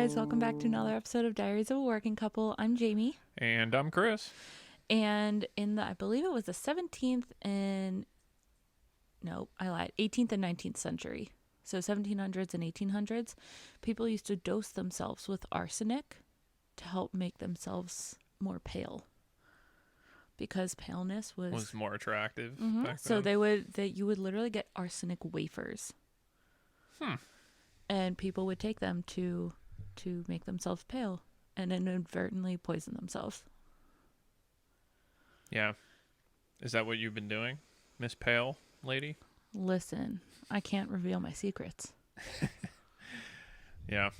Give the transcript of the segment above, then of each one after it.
guys, welcome back to another episode of Diaries of a Working Couple. I'm Jamie. And I'm Chris. And in the, I believe it was the 18th and 19th century. So 1700s and 1800s, people used to dose themselves with arsenic to help make themselves more pale. Because paleness was more attractive. Back so then. you would literally get arsenic wafers. And people would take them to make themselves pale and inadvertently poison themselves. Yeah. Is that what you've been doing, Miss Pale Lady? Listen, I can't reveal my secrets. Yeah.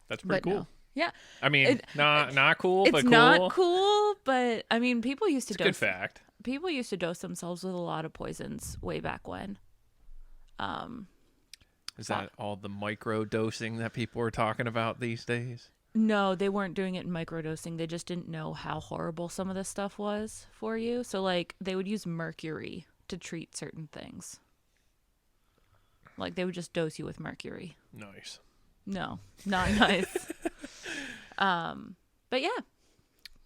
That's pretty cool. No. Yeah. I mean, not cool, but it's cool. not cool, but I mean, people used to It's a good fact. People used to dose themselves with a lot of poisons way back when. Is that all the micro dosing that people are talking about these days? No, they weren't doing it in microdosing. They just didn't know how horrible some of this stuff was for you. So, like, they would use mercury to treat certain things. Like, they would just dose you with mercury. Nice. No, not nice. But yeah. So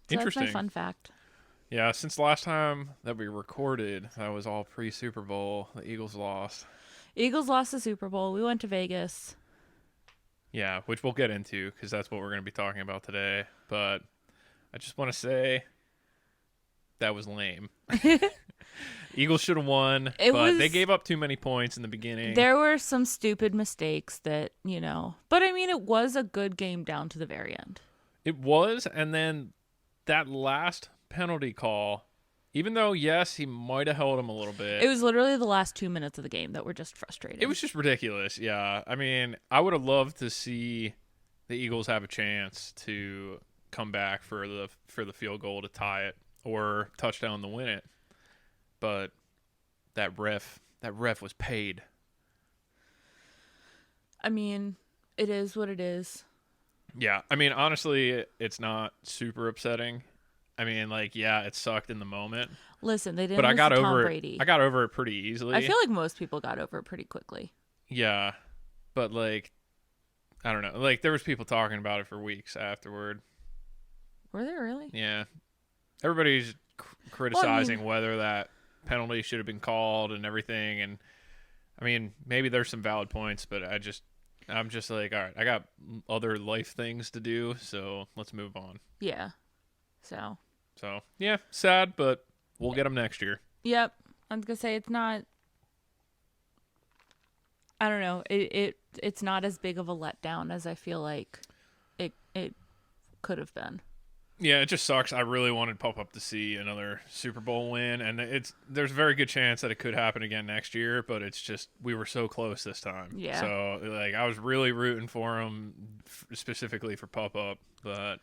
Interesting. that's my fun fact. Yeah, since the last time that we recorded, that was all pre-Super Bowl. The Eagles lost. Eagles lost the Super Bowl. We went to Vegas. Yeah, which we'll get into because that's what we're going to be talking about today. But I just want to say that was lame. Eagles should have won, but they gave up too many points in the beginning. There were some stupid mistakes that, but I mean, it was a good game down to the very end. It was, and then that last penalty call, even though, yes, he might have held him a little bit. It was literally the last 2 minutes of the game that were just frustrating. It was just ridiculous, yeah. I mean, I would have loved to see the Eagles have a chance to come back for the field goal to tie it or touchdown to win it. But that ref was paid. I mean, it is what it is. Yeah, I mean, honestly, it's not super upsetting. I mean, like, yeah, it sucked in the moment. Listen, they didn't. But I got over Brady. it. I got over it pretty easily. I feel like most people got over it pretty quickly. Yeah, but like, I don't know. Like, there was people talking about it for weeks afterward. Were there really? Yeah, everybody's criticizing whether that penalty should have been called and everything. And I mean, maybe there's some valid points, but I'm just like, all right, I got other life things to do, so let's move on. Yeah. So, yeah, sad, but we'll get them next year. Yep. I was going to say it's not, I don't know. It's not as big of a letdown as I feel like it could have been. Yeah, it just sucks. I really wanted Pop-Up to see another Super Bowl win, and there's a very good chance that it could happen again next year, but it's just we were so close this time. Yeah. So, like, I was really rooting for him, specifically for Pop-Up, but,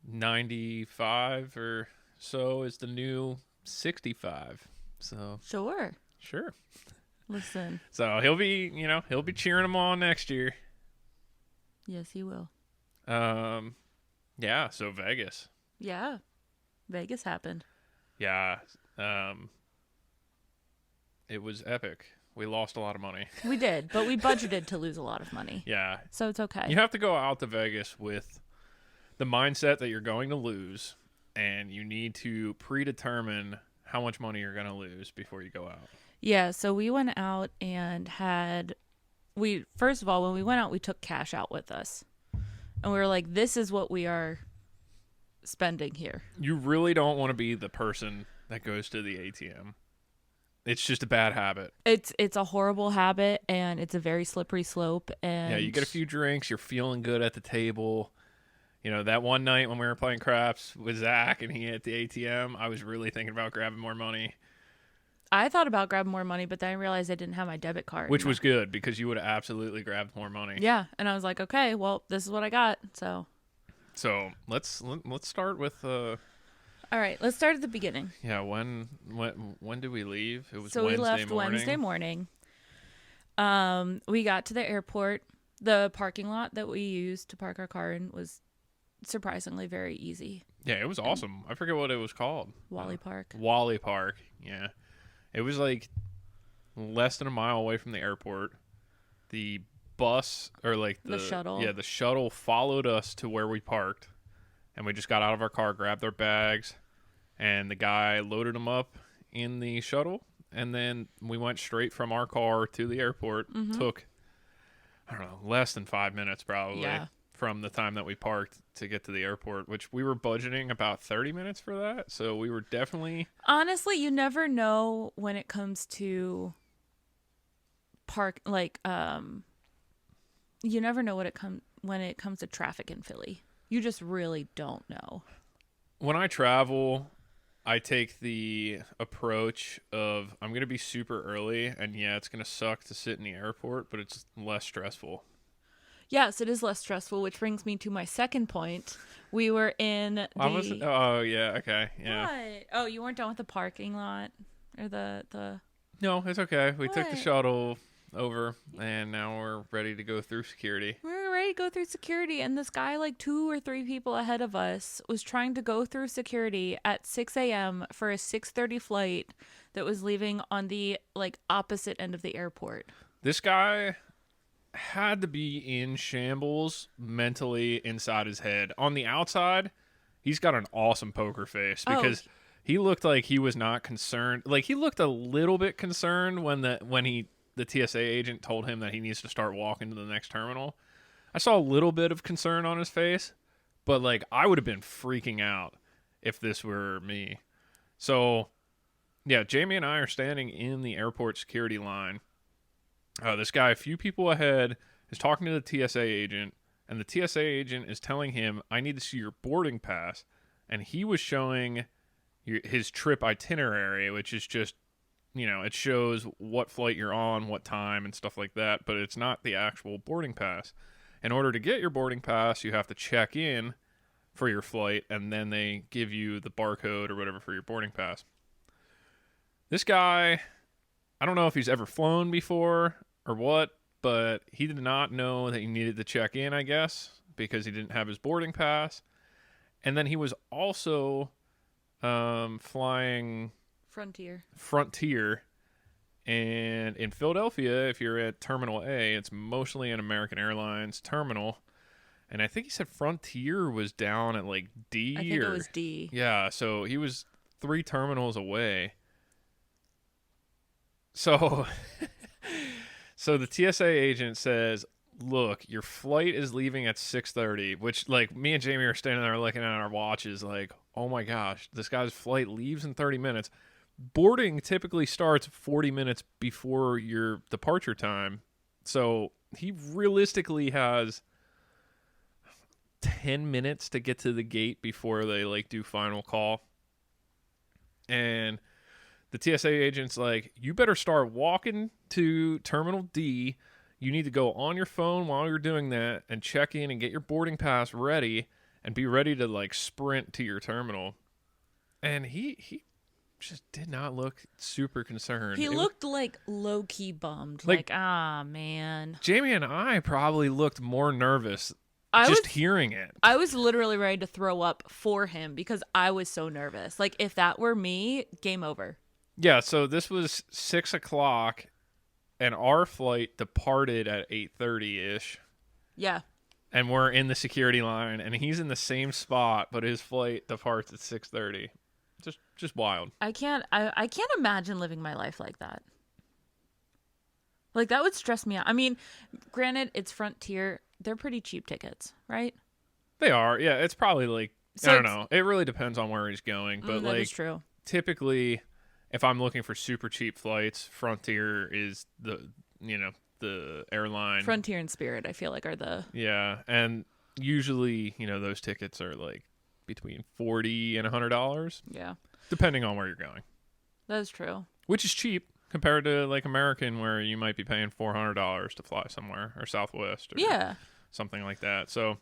95 or so is the new 65. So Sure. Listen. So he'll be cheering them on next year. Yes, he will. Yeah, so Vegas. Yeah. Vegas happened. Yeah. It was epic. We lost a lot of money. We did, but we budgeted to lose a lot of money. Yeah. So it's okay. You have to go out to Vegas with the mindset that you're going to lose, and you need to predetermine how much money you're going to lose before you go out. Yeah, so we went out and first of all, when we went out, we took cash out with us. And we were like, this is what we are spending here. You really don't want to be the person that goes to the ATM. It's just a bad habit. It's a horrible habit, and it's a very slippery slope. And yeah, you get a few drinks, you're feeling good at the table. That one night when we were playing craps with Zach and he at the ATM, I was really thinking about grabbing more money. I thought about grabbing more money, but then I realized I didn't have my debit card. Which was good because you would have absolutely grabbed more money. Yeah, and I was like, okay, well, this is what I got. So let's start with. All right, let's start at the beginning. Yeah, when did we leave? It was so Wednesday we left morning. Wednesday morning. We got to the airport. The parking lot that we used to park our car in was surprisingly very easy. Yeah, it was awesome. I forget what it was called. Wally Park. Wally Park. Yeah. It was like less than a mile away from the airport. The bus or like The shuttle. the shuttle followed us to where we parked, and we just got out of our car, grabbed our bags, and the guy loaded them up in the shuttle, and then we went straight from our car to the airport. Mm-hmm. Took, I don't know, less than 5 minutes probably. Yeah. From the time that we parked to get to the airport, which we were budgeting about 30 minutes for that. So we were definitely... Honestly, you never know when it comes to park, like, you never know when it comes to traffic in Philly. You just really don't know. When I travel, I take the approach of I'm going to be super early, and yeah, it's going to suck to sit in the airport, but it's less stressful. Yes, it is less stressful, which brings me to my second point. We were in the... Oh, yeah, okay, yeah. What? Oh, you weren't done with the parking lot? Or the... No, it's okay. We took the What? shuttle over, and now we're ready to go through security. We were ready to go through security, and this guy, like 2 or 3 people ahead of us, was trying to go through security at 6 a.m. for a 6:30 flight that was leaving on the, like, opposite end of the airport. This guy had to be in shambles mentally inside his head. On the outside, he's got an awesome poker face because he looked like he was not concerned. Like, he looked a little bit concerned when the TSA agent told him that he needs to start walking to the next terminal. I saw a little bit of concern on his face, but like I would have been freaking out if this were me. So, yeah, Jamie and I are standing in the airport security line. This guy, a few people ahead, is talking to the TSA agent, and the TSA agent is telling him, I need to see your boarding pass. And he was showing his trip itinerary, which is just, it shows what flight you're on, what time, and stuff like that, but it's not the actual boarding pass. In order to get your boarding pass, you have to check in for your flight, and then they give you the barcode or whatever for your boarding pass. This guy, I don't know if he's ever flown before or what, but he did not know that he needed to check in, I guess, because he didn't have his boarding pass. And then he was also flying Frontier. And in Philadelphia, if you're at Terminal A, it's mostly an American Airlines terminal. And I think he said Frontier was down at like D. I think it was D. Yeah, so he was 3 terminals away. So the TSA agent says, look, your flight is leaving at 6:30, which, like, me and Jamie are standing there looking at our watches like, oh my gosh, this guy's flight leaves in 30 minutes. Boarding typically starts 40 minutes before your departure time. So he realistically has 10 minutes to get to the gate before they, like, do final call. And the TSA agent's like, you better start walking to Terminal D. You need to go on your phone while you're doing that and check in and get your boarding pass ready and be ready to, like, sprint to your terminal. And he just did not look super concerned. He looked like low-key bummed. Like, man. Jamie and I probably looked more nervous hearing it. I was literally ready to throw up for him because I was so nervous. Like, if that were me, game over. Yeah, so this was 6 o'clock, and our flight departed at 8:30-ish. Yeah. And we're in the security line, and he's in the same spot, but his flight departs at 6:30. Just wild. I can't imagine living my life like that. Like, that would stress me out. I mean, granted, it's Frontier. They're pretty cheap tickets, right? They are. Yeah, it's probably like, I don't know. It really depends on where he's going, but that is true. Typically, if I'm looking for super cheap flights, Frontier is the airline. Frontier and Spirit, I feel like, are the... Yeah, and usually, those tickets are like between $40 and $100. Yeah. Depending on where you're going. That is true. Which is cheap compared to, like, American, where you might be paying $400 to fly somewhere, or Southwest, or something like that. So,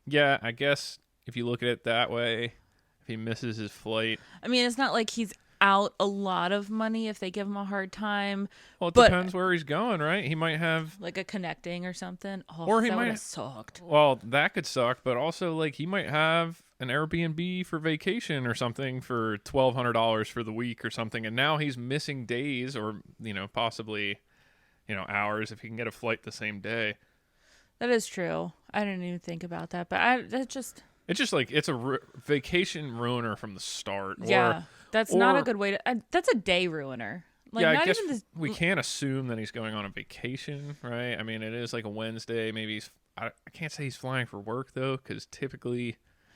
yeah, I guess if you look at it that way, if he misses his flight... I mean, it's not like he's out a lot of money if they give him a hard time. Well, it depends where he's going, right? He might have... like a connecting or something. Oh, or he that might would have sucked. Well, that could suck, but also, like, he might have an Airbnb for vacation or something for $1,200 for the week or something, and now he's missing days or, possibly, hours if he can get a flight the same day. That is true. I didn't even think about that, but that just It's just like it's a vacation ruiner from the start, yeah, that's not a or good way to. That's a day ruiner. Like yeah, I not guess even this. we can't assume that he's going on a vacation, right? I mean, it is like a Wednesday. Maybe I can't say he's flying for work though, because typically,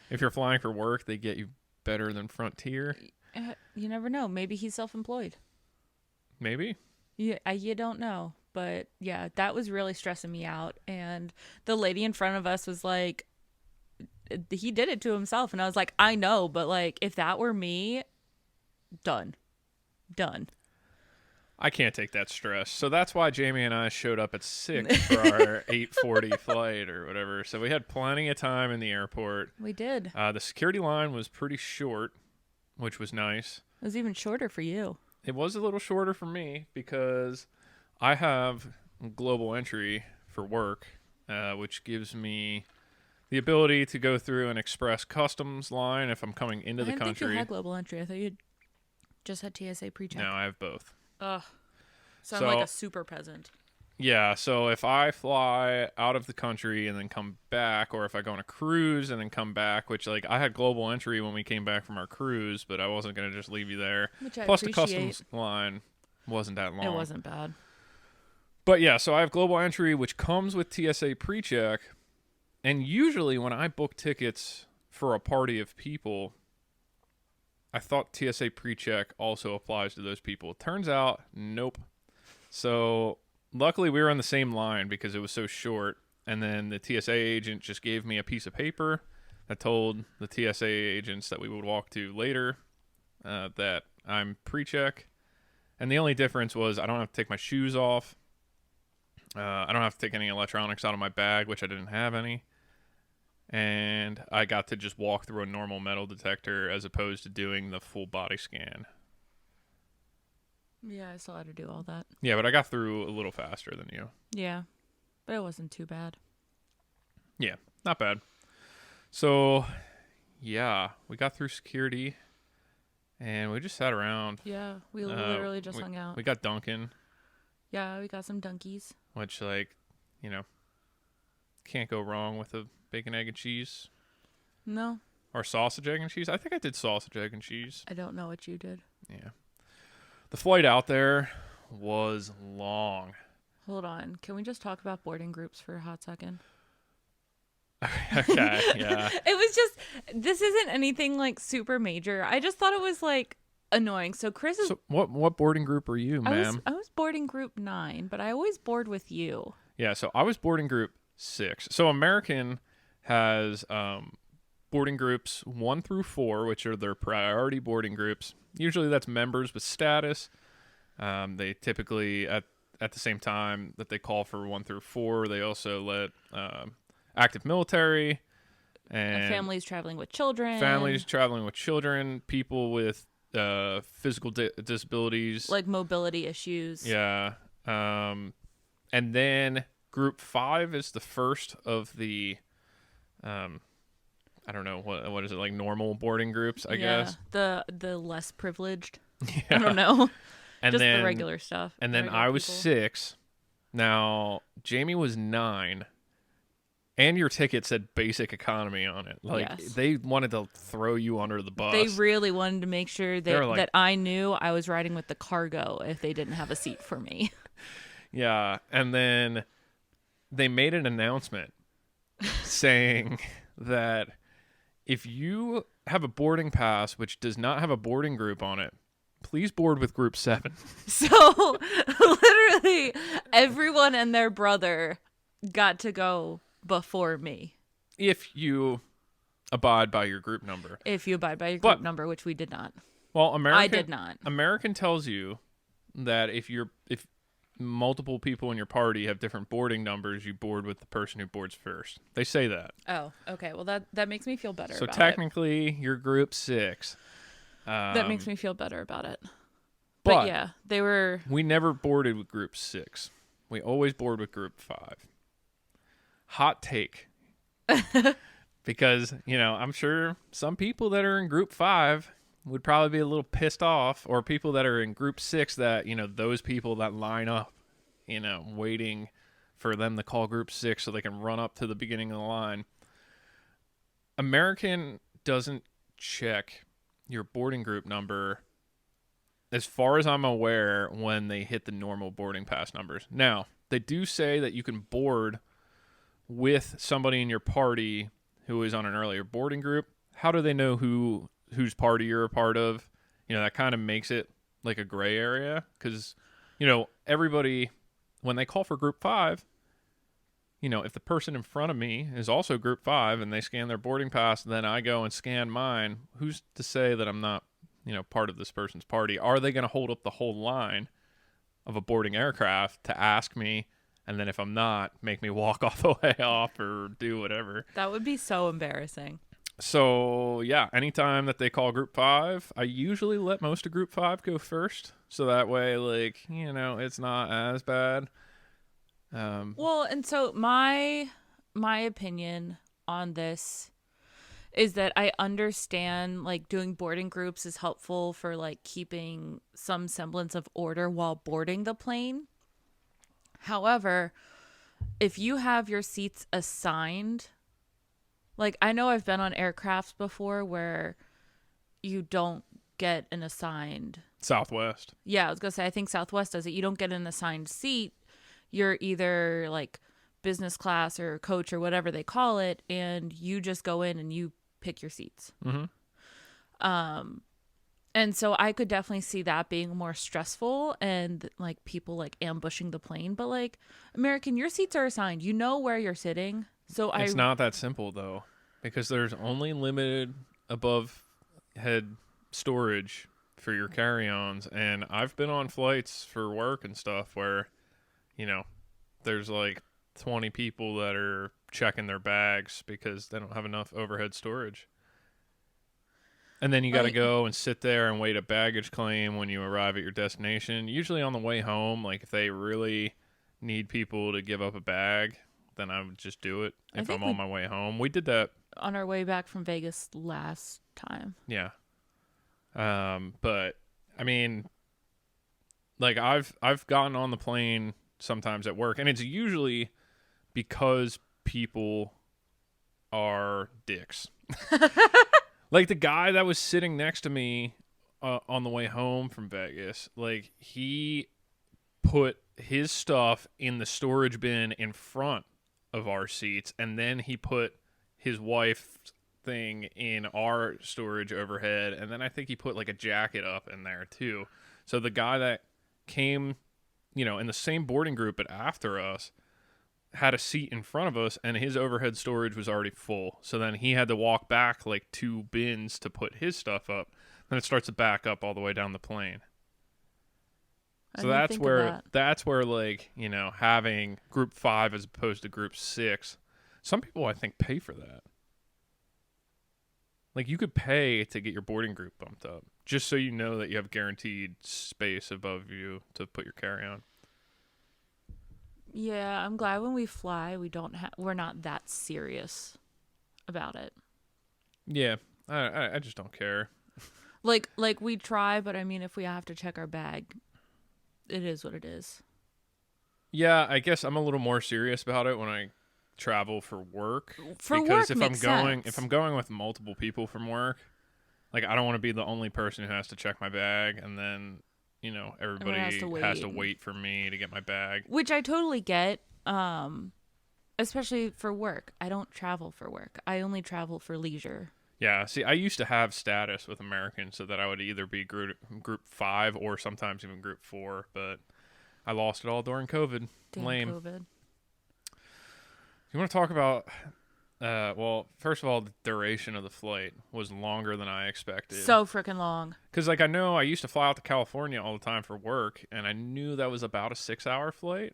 if you're flying for work, they get you better than Frontier. You never know. Maybe he's self-employed. Maybe. You don't know. But yeah, that was really stressing me out. And the lady in front of us was like, he did it to himself. And I was like, I know, but like, if that were me, done. Done. I can't take that stress. So that's why Jamie and I showed up at 6 for our 8:40 flight or whatever. So we had plenty of time in the airport. We did. The security line was pretty short, which was nice. It was even shorter for you. It was a little shorter for me because I have global entry for work, which gives me the ability to go through an express customs line if I'm coming into the I didn't country. think you had global entry. I thought you just had TSA pre-check. No, I have both. Ugh. So I'm So- like a super peasant. Yeah, so if I fly out of the country and then come back, or if I go on a cruise and then come back, which like I had global entry when we came back from our cruise, but I wasn't going to just leave you there. Which I Plus the appreciate. customs line wasn't that long. It wasn't bad. But yeah, so I have global entry, which comes with TSA pre-check. And usually when I book tickets for a party of people, I thought TSA pre-check also applies to those people. Turns out, nope. So luckily we were on the same line because it was so short. And then the TSA agent just gave me a piece of paper that told the TSA agents that we would walk to later that I'm pre-check. And the only difference was I don't have to take my shoes off. I don't have to take any electronics out of my bag, which I didn't have any. And I got to just walk through a normal metal detector as opposed to doing the full body scan. Yeah, I still had to do all that. Yeah, but I got through a little faster than you. Yeah, but it wasn't too bad. Yeah, not bad. So, yeah, we got through security, and we just sat around. Yeah, we literally just hung out. We got Dunkin', Yeah, we got some donkeys. which, like, you know, can't go wrong with a bacon, egg, and cheese. No, Or sausage, egg, and cheese. I think I did sausage, egg, and cheese. I don't know what you did. Yeah. The flight out there was long. Hold on. Can we just talk about boarding groups for a hot second? Okay, yeah. It was just, this isn't anything like super major. I just thought it was like annoying. So Chris is, So what boarding group are you, ma'am? I was boarding group 9, but I always board with you. Yeah, so I was boarding group 6. So American has boarding groups 1 through 4, which are their priority boarding groups. Usually that's members with status. They typically, at the same time that they call for 1 through 4, they also let active military and Families traveling with children. families traveling with children, people with physical disabilities. Like mobility issues. Yeah. And then group 5 is the first of the, I don't know, what is it, like normal boarding groups, I guess. The less privileged. Yeah. I don't know. And Just then, the regular stuff. And then regular I was people. 6. Now, Jamie was 9. And your ticket said basic economy on it. Like, Yes. they wanted to throw you under the bus. They really wanted to make sure They were that, like- that I knew I was riding with the cargo if they didn't have a seat for me. Yeah, and then they made an announcement saying that if you have a boarding pass which does not have a boarding group on it, please board with group 7. So literally everyone and their brother got to go before me. If you abide by your group number. If you abide by your But- group number, which we did not. Well, American I did not. American tells you that if multiple people in your party have different boarding numbers, you board with the person who boards first. They say that. Oh, okay. Well, that makes me feel better So about technically, you're group 6. that makes me feel better about it. but But yeah, they were. we never boarded with group 6. We always board with group 5. Hot take. Because, I'm sure some people that are in group 5 would probably be a little pissed off, or people that are in group 6 that, those people that line up, waiting for them to call group 6 so they can run up to the beginning of the line. American doesn't check your boarding group number, as far as I'm aware, when they hit the normal boarding pass numbers. Now, they do say that you can board with somebody in your party who is on an earlier boarding group. How do they know whose party you're a part of? That kind of makes it like a gray area, because, everybody, when they call for group 5, if the person in front of me is also group 5 and they scan their boarding pass, then I go and scan mine, who's to say that I'm not, part of this person's party? Are they going to hold up the whole line of a boarding aircraft to ask me, and then if I'm not, make me walk all the way off or do whatever? That would be so embarrassing. So, yeah, anytime that they call group 5, I usually let most of group 5 go first. So that way, it's not as bad. Well, and so my opinion on this is that I understand, like, doing boarding groups is helpful for, like, keeping some semblance of order while boarding the plane. However, if you have your seats assigned, like, I know I've been on aircrafts before where you don't get an assigned... Southwest. Yeah, I was going to say, I think Southwest does it. You don't get an assigned seat. You're either, like, business class or coach or whatever they call it, and you just go in and you pick your seats. Mm-hmm. And so I could definitely see that being more stressful and, like, people, like, ambushing the plane. But, like, American, your seats are assigned. You know where you're sitting. So It's not that simple, though, because there's only limited above head storage for your carry-ons. And I've been on flights for work and stuff where, there's like 20 people that are checking their bags because they don't have enough overhead storage. And then you got to go and sit there and wait a baggage claim when you arrive at your destination. Usually on the way home, like, if they really need people to give up a bag, then I would just do it if I'm on my way home. We did that on our way back from Vegas last time. Yeah. But I mean, like, I've gotten on the plane sometimes at work, and it's usually because people are dicks. Like, the guy that was sitting next to me on the way home from Vegas, like, he put his stuff in the storage bin in front of our seats, and then he put his wife's thing in our storage overhead, and then I think he put, like, a jacket up in there too. So the guy that came, in the same boarding group but after us had a seat in front of us, and his overhead storage was already full. So then he had to walk back like 2 bins to put his stuff up. Then it starts to back up all the way down the plane. So that's where like, having group 5 as opposed to group 6. Some people, I think, pay for that. Like, you could pay to get your boarding group bumped up, just so you know that you have guaranteed space above you to put your carry-on. Yeah, I'm glad when we fly, we're not that serious about it. Yeah, I just don't care. Like we try, but I mean, if we have to check our bag, it is what it is. Yeah, I guess I'm a little more serious about it when I travel for work. Because if I'm going with multiple people from work, like, I don't want to be the only person who has to check my bag, and then, everybody has to wait for me to get my bag. Which I totally get, especially for work. I don't travel for work. I only travel for leisure. Yeah, see, I used to have status with American so that I would either be group 5 or sometimes even group 4, but I lost it all during COVID. Damn Lame. COVID. You want to talk about, well, first of all, the duration of the flight was longer than I expected. So freaking long. Because, like, I know I used to fly out to California all the time for work, and I knew that was about a 6-hour flight.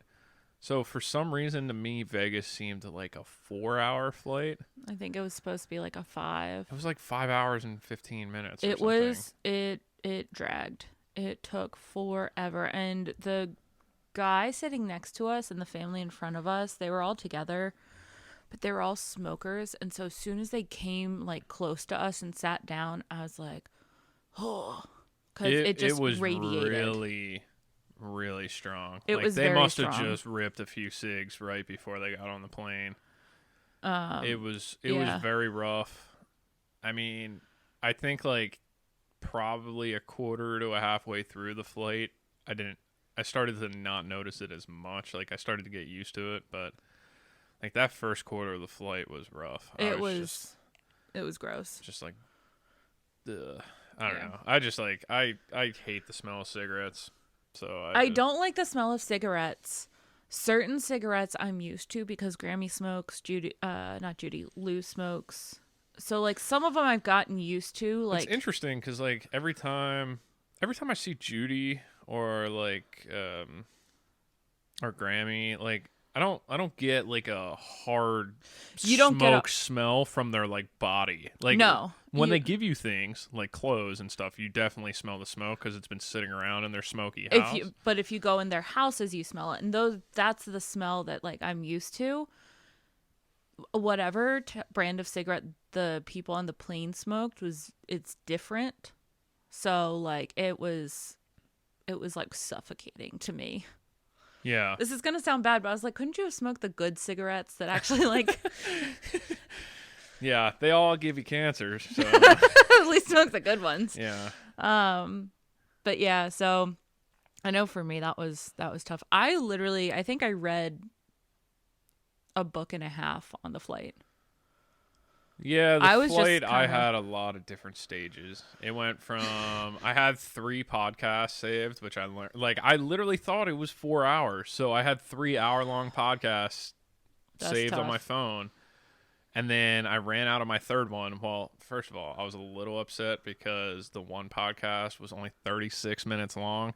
So for some reason, to me, Vegas seemed like a 4-hour flight. I think it was supposed to be like a 5. It was like 5 hours and 15 minutes. It dragged. It took forever. And the guy sitting next to us and the family in front of us, they were all together, but they were all smokers. And so as soon as they came, like, close to us and sat down, I was like, oh, because it just was radiated. Really, really strong. It Like was they very must have strong. just ripped a few cigs right before they got on the plane. It was Yeah. very rough. I mean, I think like probably a quarter to a halfway through the flight, I started to not notice it as much. Like I started to get used to it, but like that first quarter of the flight was rough. I It was was gross. just like, ugh. I don't Yeah. know. I just like I hate the smell of cigarettes. So I don't like the smell of cigarettes. Certain cigarettes I'm used to because Grammy smokes, not Judy, Lou smokes. So like some of them I've gotten used to. it's Like interesting because like every time I see Judy or like or Grammy, like I don't get like a hard you don't get a smoke smell from their like body. Like no. when they give you things like clothes and stuff, you definitely smell the smoke because it's been sitting around in their smoky house. If you go in their houses, you smell it, and that's the smell that like I'm used to. Whatever brand of cigarette the people on the plane smoked it's different. So like it was like suffocating to me. Yeah, This is gonna sound bad, but I was like, couldn't you have smoked the good cigarettes that actually like yeah, they all give you cancer. So at least smoke the good ones. yeah, But yeah, so I know for me that was tough. I think I read a book and a half on the flight. yeah. I The was just flight, I kinda had a lot of different stages. It went from I had 3 podcasts saved, which I learned. Like I literally thought it was 4 hours, so I had 3 hour-long podcasts That's saved on tough. my phone. And then I ran out of my third one. Well, first of all, I was a little upset because the one podcast was only 36 minutes long.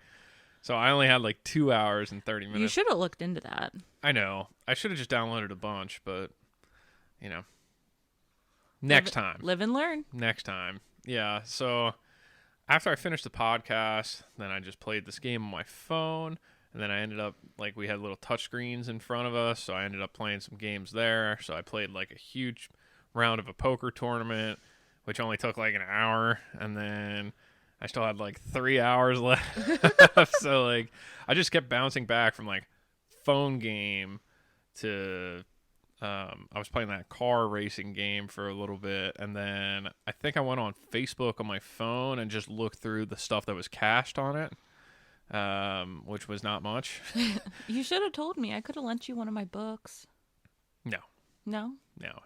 So I only had like 2 hours and 30 You minutes. should have looked into that. I know. I should have just downloaded a bunch, but, you know, next time. Live and learn. Next time. Yeah. So after I finished the podcast, then I just played this game on my phone. And then I ended up, like, we had little touchscreens in front of us, so I ended up playing some games there. So I played, like, a huge round of a poker tournament, which only took, like, an hour. And then I still had, like, 3 hours left. So, like, I just kept bouncing back from, like, phone game to I was playing that car racing game for a little bit. And then I think I went on Facebook on my phone and just looked through the stuff that was cached on it. Which was not much. You should have told me. I could have lent you one of my books. No, No?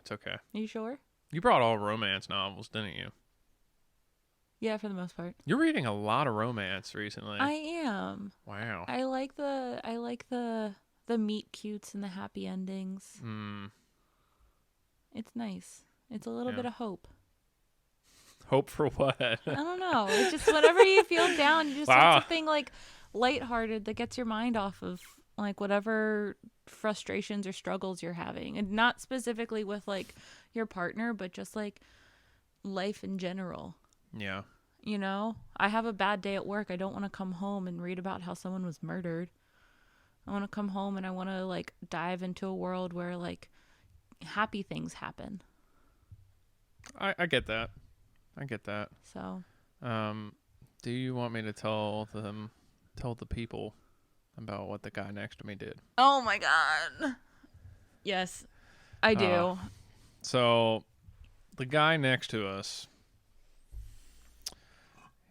it's okay. Are you sure? You brought all romance novels, didn't you? Yeah, for the most part. You're reading a lot of romance recently. I am. Wow. I like the meet cutes and the happy endings. It's nice. It's a little Yeah. bit of hope. Hope for what? I don't know. It's just whenever you feel down, you just Wow. want something like lighthearted that gets your mind off of like whatever frustrations or struggles you're having. And not specifically with like your partner, but just like life in general. Yeah. You know, I have a bad day at work. I don't want to come home and read about how someone was murdered. I want to come home and I want to like dive into a world where like happy things happen. I get that. I get that. So, Do you want me to tell the people about what the guy next to me did? oh my God. Yes, I do. So, the guy next to us,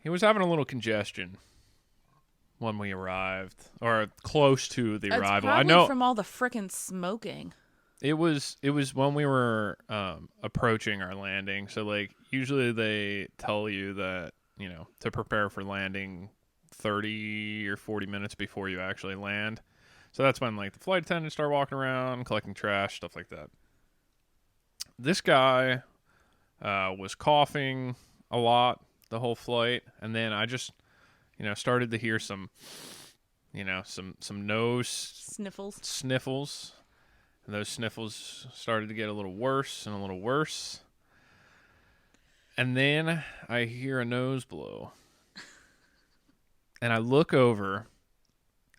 he was having a little congestion when we arrived, or close to the It's arrival. probably I know from all the frickin' smoking. it was when we were approaching our landing. So like usually they tell you that, you know, to prepare for landing 30 or 40 minutes before you actually land. So that's when like the flight attendants start walking around, collecting trash, stuff like that. This guy was coughing a lot the whole flight, and then I just, you know, started to hear some nose Sniffles. and those sniffles started to get a little worse and a little worse. And then I hear a nose blow. And I look over,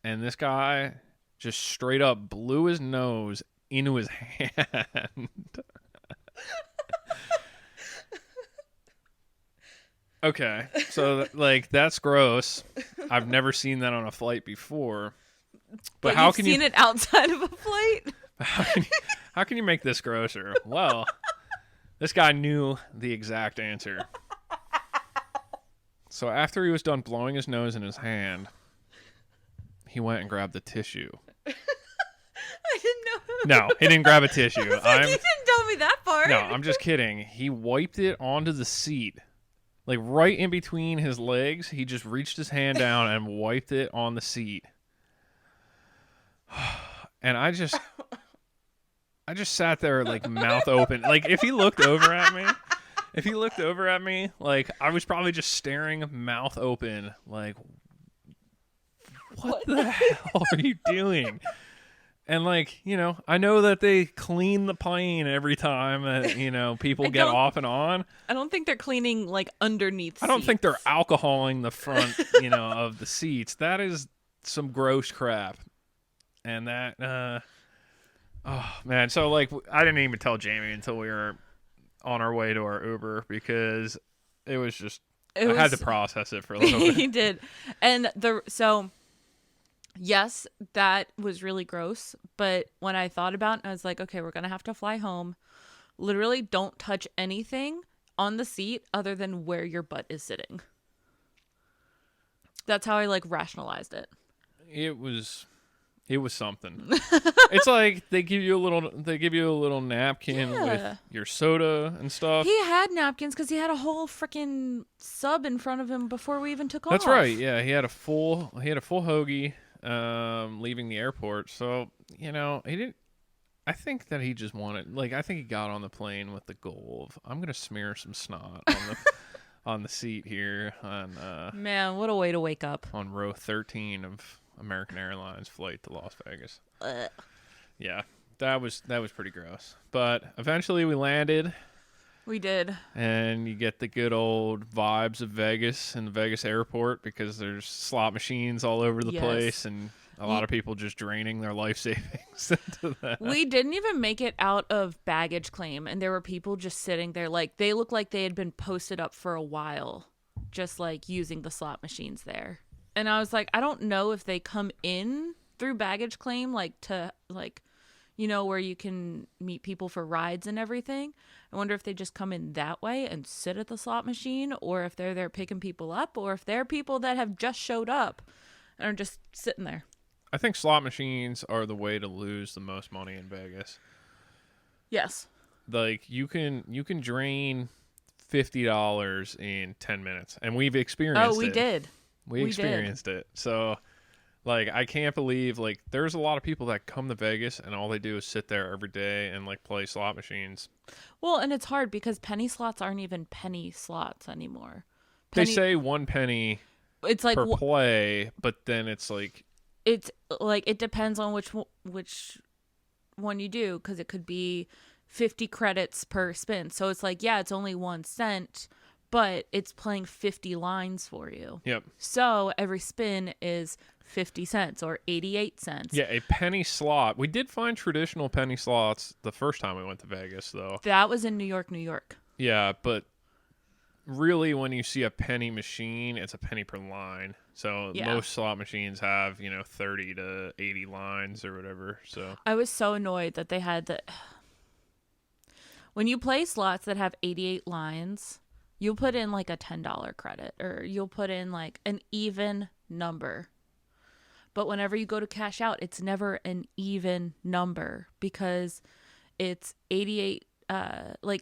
and this guy just straight up blew his nose into his hand. Okay, so like that's gross. I've never seen that on a flight before. But how you've can seen it outside of a flight? how can you make this grosser? Well, this guy knew the exact answer. So after he was done blowing his nose in his hand, he went and grabbed the tissue. I didn't know. No, he didn't grab a tissue. You didn't tell me that part. No, I'm just kidding. He wiped it onto the seat. Like right in between his legs, he just reached his hand down and wiped it on the seat. And I just sat there like mouth open. Like if he looked over at me, like I was probably just staring mouth open like what the hell are you doing? And like, I know that they clean the plane every time that, people get off and on. I don't think they're cleaning like underneath I don't seats. think they're alcoholing the front, of the seats. That is some gross crap. And that, oh man. So like, I didn't even tell Jamie until we were on our way to our Uber because it was just, I had to process it for a little bit. He did. And yes, that was really gross. But when I thought about it, I was like, okay, we're going to have to fly home. Literally don't touch anything on the seat other than where your butt is sitting. That's how I like rationalized it. It was something. It's like they give you a little napkin with your soda and stuff. He had napkins because he had a whole freaking sub in front of him before we even took off. That's right. Yeah, he had a full hoagie leaving the airport. So, he didn't. I think that he just wanted, I think he got on the plane with the goal of, I'm gonna smear some snot on the on the seat here on Man, what a way to wake up. on row 13 of American Airlines flight to Las Vegas. Yeah, that was pretty gross. But eventually we landed. We did. And you get the good old vibes of Vegas and the Vegas airport because there's slot machines all over the place and a lot of people just draining their life savings into that. We didn't even make it out of baggage claim, and there were people just sitting there like they looked like they had been posted up for a while, just like using the slot machines there. And I was like, I don't know if they come in through baggage claim, like to like, where you can meet people for rides and everything. I wonder if they just come in that way and sit at the slot machine, or if they're there picking people up, or if they're people that have just showed up and are just sitting there. I think slot machines are the way to lose the most money in Vegas. Yes. Like you can drain $50 in 10 minutes, and we've experienced it. Oh, we did. We experienced it. So, I can't believe, there's a lot of people that come to Vegas and all they do is sit there every day and, play slot machines. Well, and it's hard because penny slots aren't even penny slots anymore. They say 1 penny it's like per play, but then it's it's like it depends on which one you do, because it could be 50 credits per spin. So it's it's only 1 cent, but it's playing 50 lines for you. Yep. So every spin is 50 cents or 88 cents. Yeah, a penny slot. We did find traditional penny slots the first time we went to Vegas, though. That was in New York, New York. Yeah, but really when you see a penny machine, it's a penny per line. So most slot machines have, 30 to 80 lines or whatever. So I was so annoyed that they had the... When you play slots that have 88 lines, you'll put in a $10 credit, or you'll put in an even number. But whenever you go to cash out, it's never an even number because it's 88,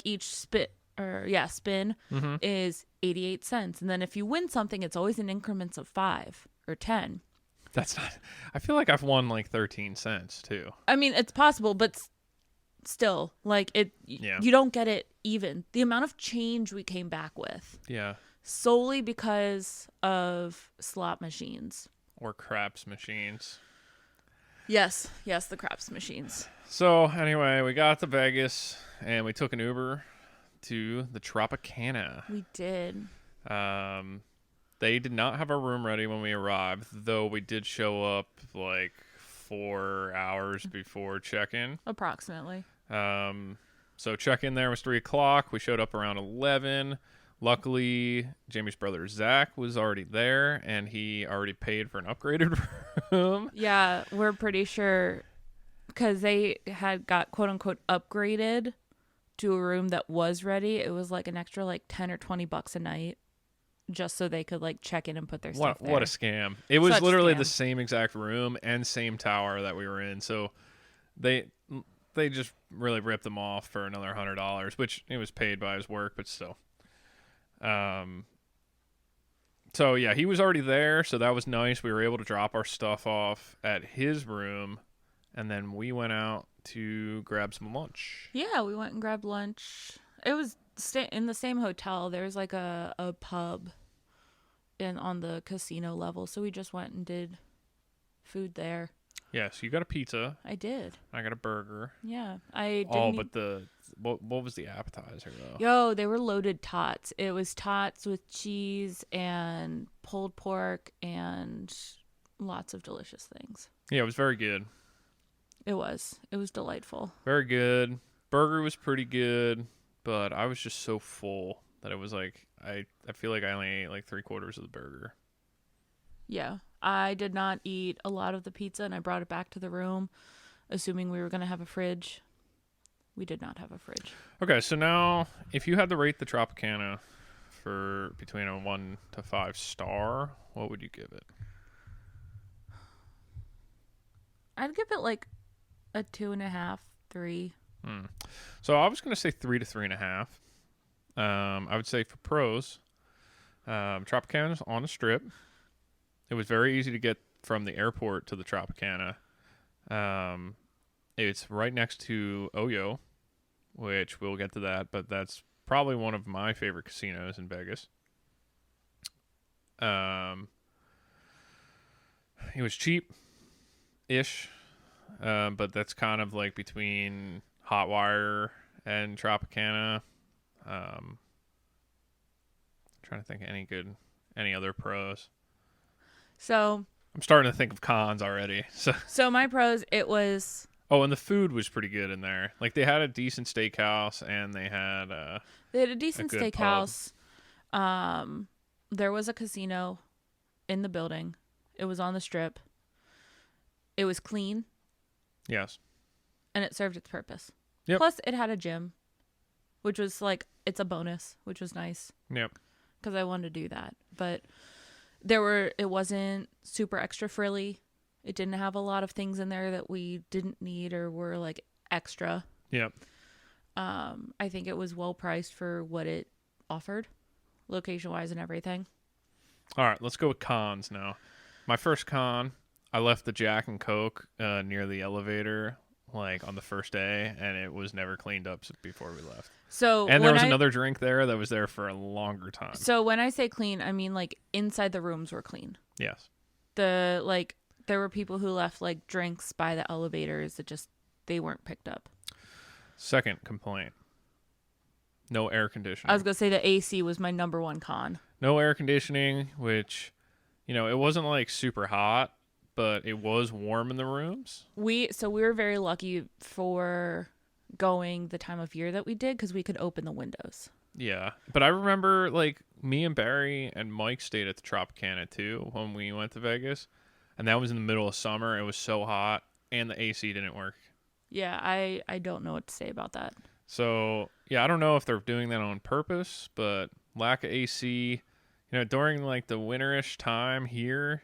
each spin is 88 cents. And then if you win something, it's always in increments of 5 or 10. That's not, I feel like I've won 13 cents too. I mean, it's possible, but still, you don't get it even. The amount of change we came back with. Yeah. Solely because of slot machines. Or craps machines. Yes, the craps machines. So anyway, we got to Vegas and we took an Uber to the Tropicana. We did. They did not have our room ready when we arrived, though we did show up 4 hours before check-in. Approximately. So check-in there was 3:00. We showed up around 11. Luckily, Jamie's brother Zach was already there, and he already paid for an upgraded room. Yeah, we're pretty sure because they had got quote unquote upgraded to a room that was ready. It was like an extra like 10 or $20 a night just so they could like check in and put their stuff there. What a scam. It was Such literally scam. the same exact room and same tower that we were in. So they just really ripped them off for another $100, which it was paid by his work, but still. So yeah, he was already there, so that was nice. We were able to drop our stuff off at his room, and then we went out to grab some lunch. Yeah, we went and grabbed lunch. It was in the same hotel. There's like a pub on the casino level, so we just went and did food there. Yeah, so you got a pizza. I did. I got a burger. Yeah, I didn't. Oh, but what was the appetizer though? Yo, they were loaded tots. It was tots with cheese and pulled pork and lots of delicious things. Yeah, it was very good. It was delightful. Very good. Burger was pretty good, but I was just so full that it was like I feel like I only ate like 3/4 of the burger. Yeah, I did not eat a lot of the pizza, and I brought it back to the room, assuming we were going to have a fridge. We did not have a fridge. Okay, so now if you had to rate the Tropicana for between a 1 to 5 star, what would you give it? I'd give it like a 2.5, 3. So I was going to say 3 to 3.5. I would say for pros, Tropicana's on the strip. It was very easy to get from the airport to the Tropicana. It's right next to Oyo, which we'll get to that, but that's probably one of my favorite casinos in Vegas. It was cheap-ish, but that's kind of like between Hotwire and Tropicana. Trying to think of any other pros. So I'm starting to think of cons already. So my pros, it was. Oh, and the food was pretty good in there. Like they had a decent steakhouse, and they had a decent good steakhouse. There was a casino in the building. It was on the strip. It was clean. Yes. And it served its purpose. Yep. Plus, it had a gym, which was like, it's a bonus, which was nice. Yep. Because I wanted to do that. But it wasn't super extra frilly. It didn't have a lot of things in there that we didn't need or were like extra. Yep. I think it was well priced for what it offered, location wise and everything. All right, let's go with cons now. My first con, I left the Jack and Coke near the elevator like on the first day, and it was never cleaned up before we left. And there was another drink there that was there for a longer time. So when I say clean, I mean like inside the rooms were clean. Yes. There were people who left like drinks by the elevators that just they weren't picked up. Second complaint. No air conditioning. I was going to say the AC was my number one con. No air conditioning, which, it wasn't like super hot, but it was warm in the rooms. We were very lucky for going the time of year that we did because we could open the windows. Yeah, but I remember like me and Barry and Mike stayed at the Tropicana too when we went to Vegas, and that was in the middle of summer. It was so hot, and the AC didn't work. Yeah, I don't know what to say about that. So yeah, I don't know if they're doing that on purpose, but lack of AC, during like the winterish time here,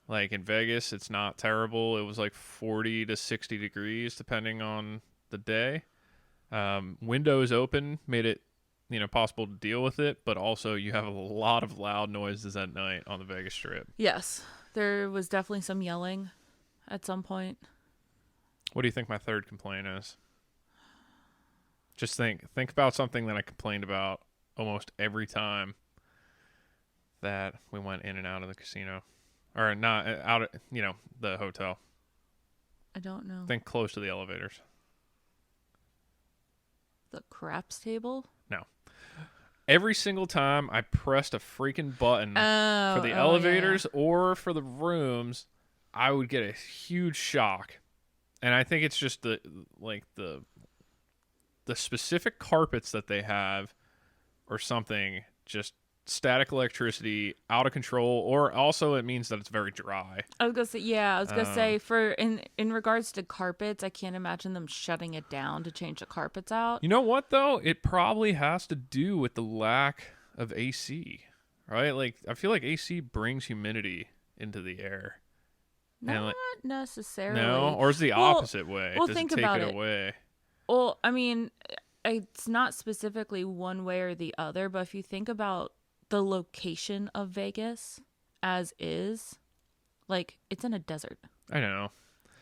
like in Vegas, it's not terrible. It was like 40 to 60 degrees depending on the day. Windows open made it possible to deal with it, but also you have a lot of loud noises at night on the Vegas Strip. Yes, there was definitely some yelling at some point. What do you think my third complaint is? Just think about something that I complained about almost every time that we went in and out of the casino, or not out of the hotel. I don't know. Think close to the elevators. The craps table? No. Every single time I pressed a freaking button for the elevators or for the rooms, I would get a huge shock. And I think it's just the specific carpets that they have or something just static electricity out of control, or also it means that it's very dry. I was gonna say, yeah. I was gonna say, for in regards to carpets, I can't imagine them shutting it down to change the carpets out. You know what though? It probably has to do with the lack of AC, right? Like I feel like AC brings humidity into the air. And Not like, necessarily. no, or is the Well, opposite way? well, Does it think take about it it. away? Well, I mean, it's not specifically one way or the other, but if you think about the location of Vegas as is, like, it's in a desert. I know.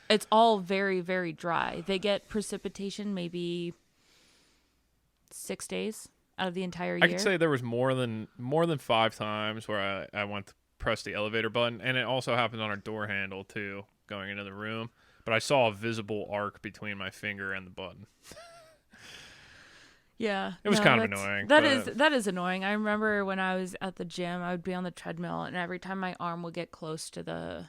It's all very, very dry. They get precipitation maybe 6 days out of the entire year. I could say there was more than 5 times where I went to press the elevator button, and it also happened on our door handle too, going into the room. But I saw a visible arc between my finger and the button. Yeah. It was kind of annoying. That is annoying. I remember when I was at the gym, I would be on the treadmill, and every time my arm would get close to the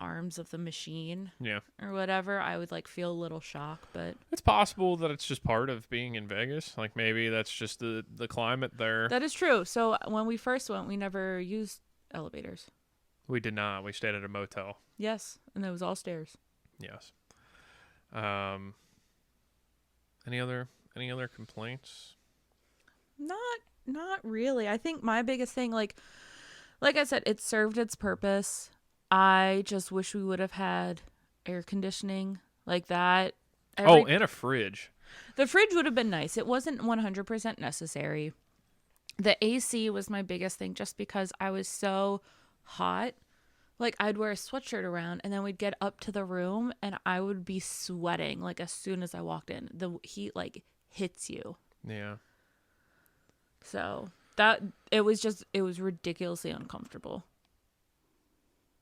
arms of the machine, yeah, or whatever, I would like feel a little shock. But it's possible that it's just part of being in Vegas. Like maybe that's just the climate there. that is true. So when we first went, we never used elevators. We did not. We stayed at a motel. Yes, and it was all stairs. Yes. Any other complaints? Not really. I think my biggest thing, like I said, it served its purpose. I just wish we would have had air conditioning like that. And a fridge. The fridge would have been nice. It wasn't 100% necessary. The AC was my biggest thing, just because I was so hot. Like, I'd wear a sweatshirt around, and then we'd get up to the room, and I would be sweating, like, as soon as I walked in. The heat, like, hits you. Yeah. So, it was ridiculously uncomfortable.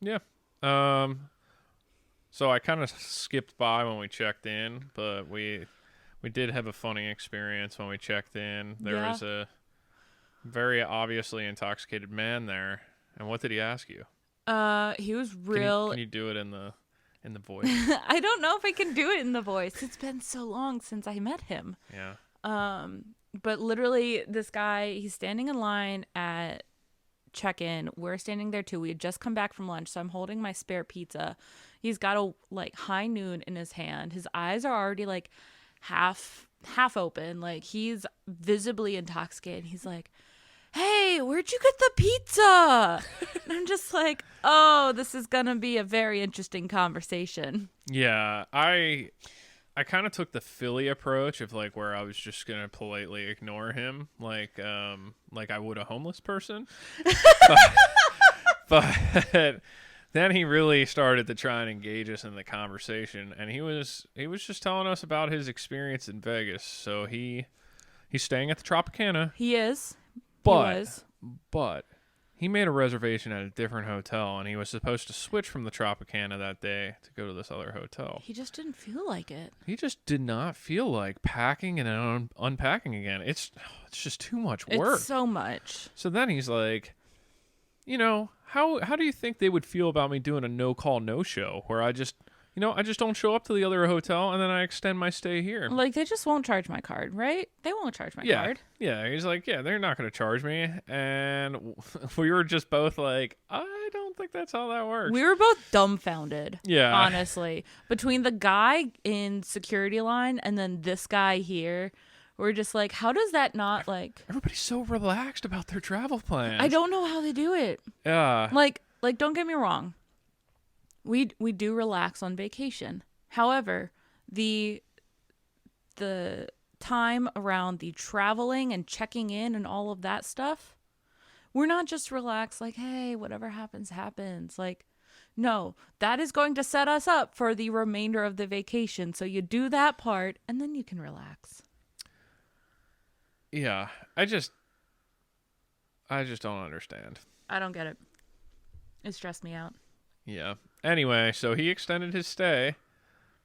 Yeah. So I kind of skipped by when we checked in, but we did have a funny experience when we checked in. There was a very obviously intoxicated man there. And what did he ask you? He was real. Can you do it in the voice? I don't know if I can do it in the voice. It's been so long since I met him. Yeah. But literally, this guy, he's standing in line at check-in. We're standing there too. We had just come back from lunch, so I'm holding my spare pizza. He's got a like high noon in his hand. His eyes are already like half open. Like, he's visibly intoxicated. He's like, "Hey, where'd you get the pizza?" And I'm just like, oh, this is gonna be a very interesting conversation. Yeah, I kind of took the Philly approach of like where I was just gonna politely ignore him, like I would a homeless person. but then he really started to try and engage us in the conversation, and he was just telling us about his experience in Vegas. So he's staying at the Tropicana. He is. But he made a reservation at a different hotel, and he was supposed to switch from the Tropicana that day to go to this other hotel. He just didn't feel like it. He just did not feel like packing and unpacking again. It's just too much work. It's so much. So then he's like, how do you think they would feel about me doing a no-call, no-show where I just don't show up to the other hotel and then I extend my stay here? Like, they just won't charge my card, right? They won't charge my card. Yeah, he's like, yeah, they're not going to charge me. And we were just both like, I don't think that's how that works. We were both dumbfounded. Yeah. Honestly. Between the guy in security line and then this guy here, we're just like, how does that not, like... Everybody's so relaxed about their travel plans. I don't know how they do it. Yeah. Like, don't get me wrong. We do relax on vacation. However, the time around the traveling and checking in and all of that stuff, we're not just relaxed like, hey, whatever happens, happens. Like, no, that is going to set us up for the remainder of the vacation. So you do that part and then you can relax. Yeah, I just don't understand. I don't get it. It stressed me out. Yeah. Anyway, so he extended his stay,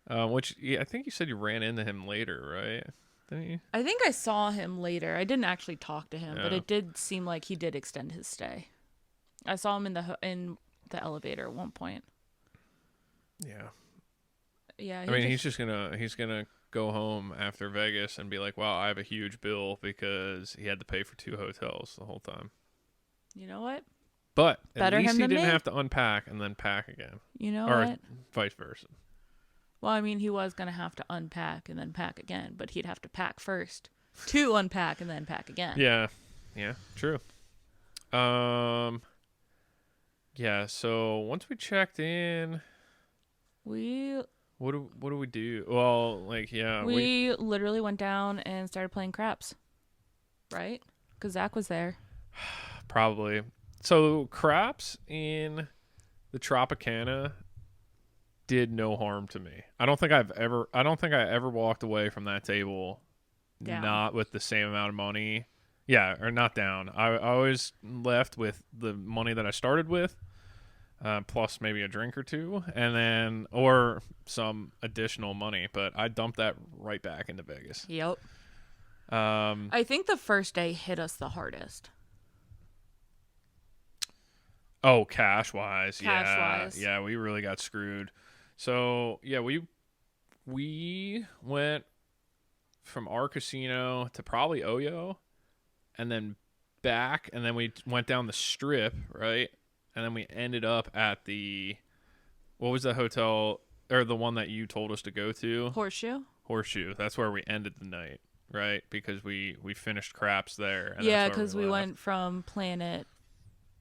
which I think you said you ran into him later, right? Didn't you? I think I saw him later. I didn't actually talk to him, Yeah. but it did seem like he did extend his stay. I saw him in the elevator at one point. Yeah. Yeah. I mean, he's gonna go home after Vegas and be like, wow, I have a huge bill because he had to pay for 2 hotels the whole time. You know what? But Better at least him he than didn't me. have to unpack and then pack again. You know Or what? vice versa. Well, I mean, he was going to have to unpack and then pack again, but he'd have to pack first to unpack and then pack again. Yeah. Yeah, true. Yeah, so once we checked in, We what do we do? Well, like, yeah, we literally went down and started playing craps, right? Because Zach was there. probably. So craps in the Tropicana did no harm to me. I don't think I ever walked away from that table Down. not with the same amount of money. Yeah, or not down. I always left with the money that I started with, plus maybe a drink or two, and then or some additional money. But I dumped that right back into Vegas. Yep. Um, I think the first day hit us the hardest. oh, cash wise, Cash-wise. yeah, we really got screwed. So yeah, we went from our casino to probably Oyo, and then back, and then we went down the strip, right? And then we ended up at what was the hotel or the one that you told us to go to? Horseshoe. That's where we ended the night, right? Because we finished craps there. And Yeah, that's where because we left. went from Planet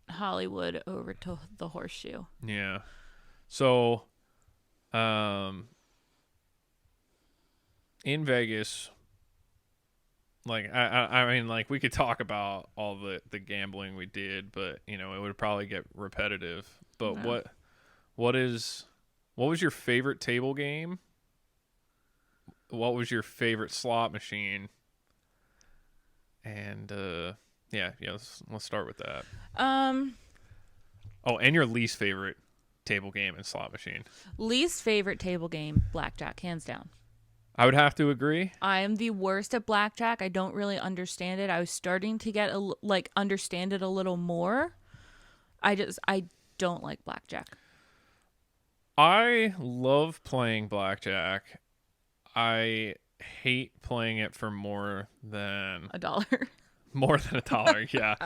Hollywood over to the Horseshoe. Yeah. So, in Vegas, like I mean, like we could talk about all the gambling we did, but it would probably get repetitive. But No. what was your favorite table game? What was your favorite slot machine? And yeah, let's start with that. Oh, and your least favorite table game and slot machine. Least favorite table game, blackjack, hands down. I would have to agree. I am the worst at blackjack. I don't really understand it. I was starting to get understand it a little more. I don't like blackjack. I love playing blackjack. I hate playing it for more than $1. more than $1. Yeah.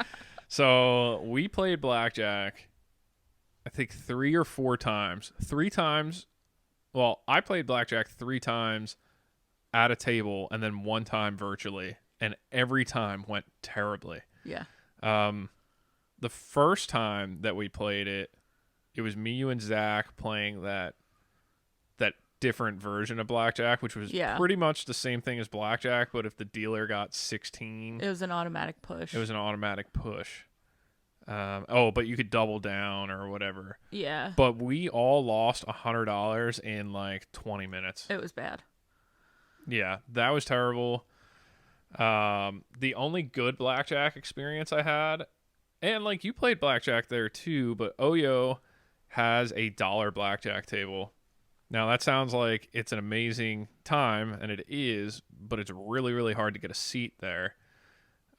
So we played blackjack, I think 3 or 4 times. 3 times. Well, I played blackjack 3 times at a table and then 1 time virtually, and every time went terribly. Yeah. The first time that we played it, it was me, you, and Zach playing that different version of blackjack, which was pretty much the same thing as blackjack, but if the dealer got 16, it was an automatic push. But you could double down or whatever. Yeah. But we all lost $100 in like 20 minutes. It was bad. Yeah, that was terrible. The only good blackjack experience I had, and like you played blackjack there too, but Oyo has a $1 blackjack table. Now that sounds like it's an amazing time, and it is, but it's really, really hard to get a seat there.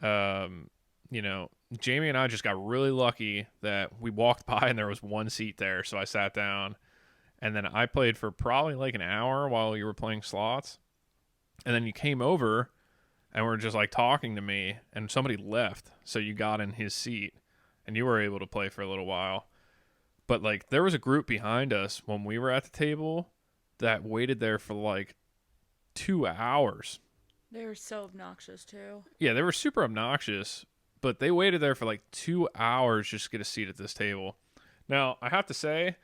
Jamie and I just got really lucky that we walked by and there was 1 seat there, so I sat down, and then I played for probably like an hour while you were playing slots, and then you came over and were just like talking to me, and somebody left, so you got in his seat, and you were able to play for a little while. But like there was a group behind us when we were at the table that waited there for like 2 hours. They were so obnoxious too. Yeah, they were super obnoxious, but they waited there for like 2 hours just to get a seat at this table. Now, I have to say,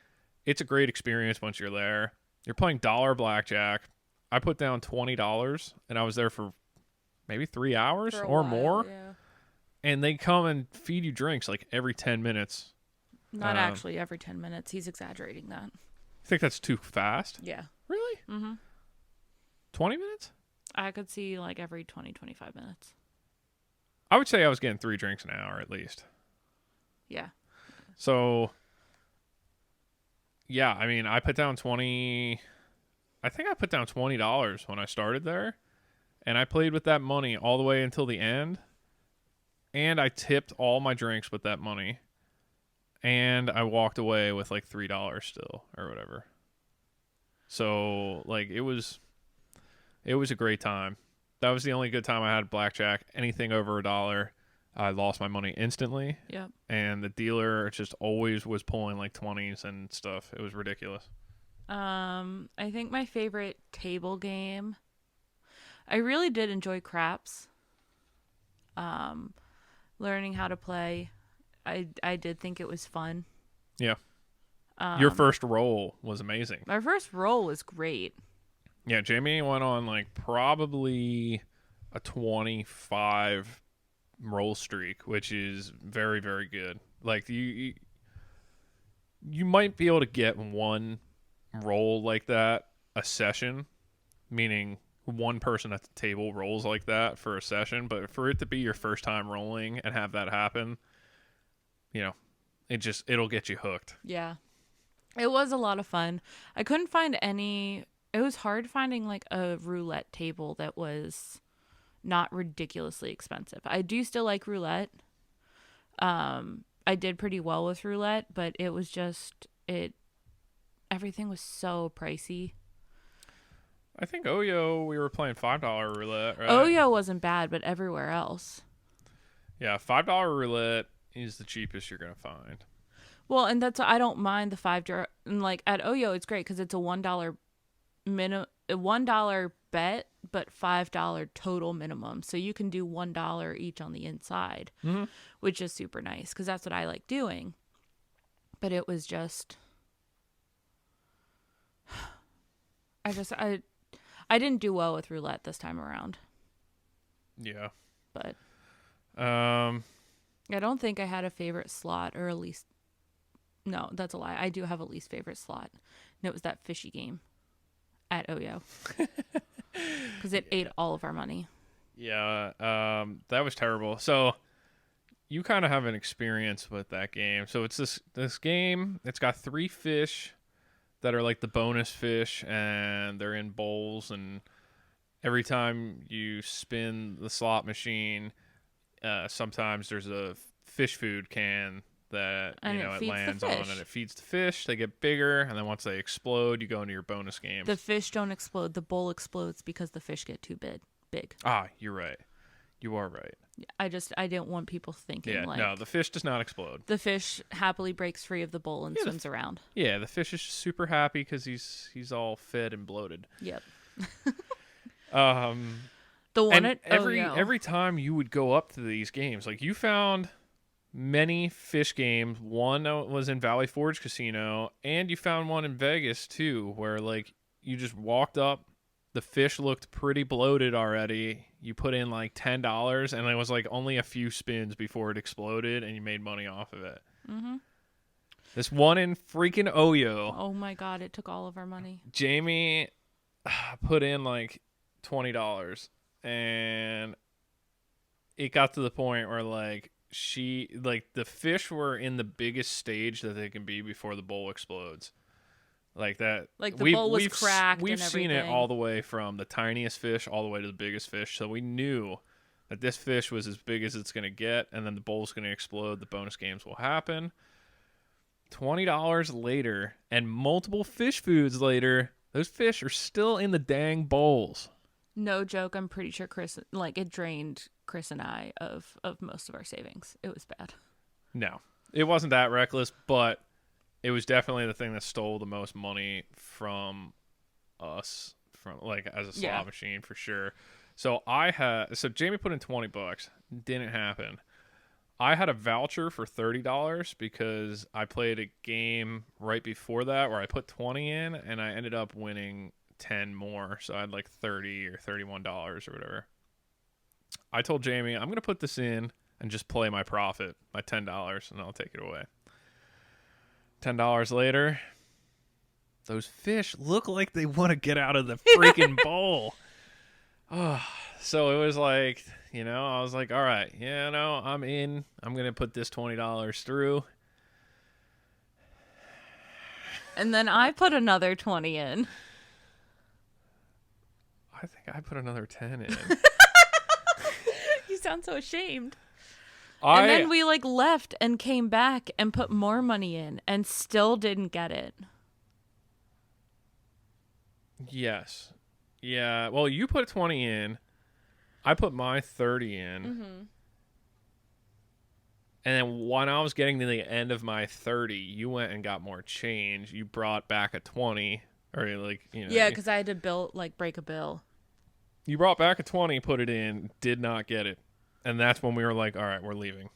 it's a great experience once you're there. You're playing $1 blackjack. I put down $20, and I was there for maybe 3 hours or more. Yeah. And they come and feed you drinks like every 10 minutes. Not actually every 10 minutes. He's exaggerating that. I think that's too fast. Yeah. Really? Mm-hmm. 20 minutes? I could see like every 20, 25 minutes. I would say I was getting 3 drinks an hour at least. Yeah. So, yeah, I mean, I think I put down $20 when I started there, and I played with that money all the way until the end, and I tipped all my drinks with that money, and I walked away with like $3 still or whatever. So, like, it was It was a great time. That was the only good time I had blackjack. Anything over $1, I lost my money instantly. Yep. And the dealer just always was pulling like 20s and stuff. It was ridiculous. I think my favorite table game, I really did enjoy craps. Learning how to play, I did think it was fun. Yeah. Your first roll was amazing. My first roll was great. Yeah, Jamie went on like probably a 25 roll streak, which is very, very good. Like you might be able to get one roll like that a session, meaning one person at the table rolls like that for a session, but for it to be your first time rolling and have that happen, it'll get you hooked. Yeah. It was a lot of fun. I couldn't find any. It was hard finding like a roulette table that was not ridiculously expensive. I do still like roulette. I did pretty well with roulette, but it was just everything was so pricey. I think Oyo, we were playing $5 roulette, right? Oyo wasn't bad, but everywhere else. Yeah, $5 roulette is the cheapest you're gonna find. Well, and that's I don't mind the $5. And like at Oyo, it's great because it's a $1 $1 bet, but $5 total minimum. So you can do $1 each on the inside, which is super nice because that's what I like doing. But it was just, I didn't do well with roulette this time around. Yeah. But I don't think I had a favorite slot or at least, no, that's a lie. I do have a least favorite slot. And it was that fishy game at Oyo. Because it ate all of our money. Yeah, that was terrible. So you kind of have an experience with that game. So it's this game. It's got 3 fish that are like the bonus fish, and they're in bowls. And every time you spin the slot machine, sometimes there's a fish food can that it lands on, and it feeds the fish. They get bigger, and then once they explode, you go into your bonus games. The fish don't explode. The bowl explodes because the fish get too big. Ah, you're right. You are right. I didn't want people thinking no, the fish does not explode. The fish happily breaks free of the bowl and swims around. Yeah, the fish is just super happy because he's all fed and bloated. Yep. The one and every time you would go up to these games, like you found many fish games. One was in Valley Forge Casino, and you found one in Vegas too, where like you just walked up, the fish looked pretty bloated already. You put in like $10, and it was like only a few spins before it exploded, and you made money off of it. Mm-hmm. This one in freaking Oyo. Oh my god, it took all of our money. Jamie put in like $20, and it got to the point where like the fish were in the biggest stage that they can be before the bowl explodes. Like that. Like the bowl was cracked. We've seen it all the way from the tiniest fish all the way to the biggest fish. So we knew that this fish was as big as it's going to get, and then the bowl's going to explode. The bonus games will happen. $20 later, and multiple fish foods later, those fish are still in the dang bowls. No joke. I'm pretty sure it drained Chris and I of most of our savings. It was bad. No, it wasn't that reckless, but it was definitely the thing that stole the most money from us, from like as a slot machine for sure. So Jamie put in $20, didn't happen. I had a voucher for $30 because I played a game right before that where I put 20 in, and I ended up winning 10 more. So I had like $30 or $31 or whatever. I told Jamie, I'm going to put this in and just play my profit, my $10, and I'll take it away. $10 later, those fish look like they want to get out of the freaking bowl. Oh, so it was like, I was like, all right, I'm in. I'm going to put this $20 through. And then I put another 20 in. I think I put another 10 in. You sound so ashamed. And then we left and came back and put more money in and still didn't get it. Yes. Yeah. Well, you put 20 in. I put my 30 in. Mm-hmm. And then when I was getting to the end of my 30, you went and got more change. You brought back a 20. Or, like, Yeah, because I had to break a bill. you brought back a 20, put it in, did not get it. And that's when we were like, all right, we're leaving.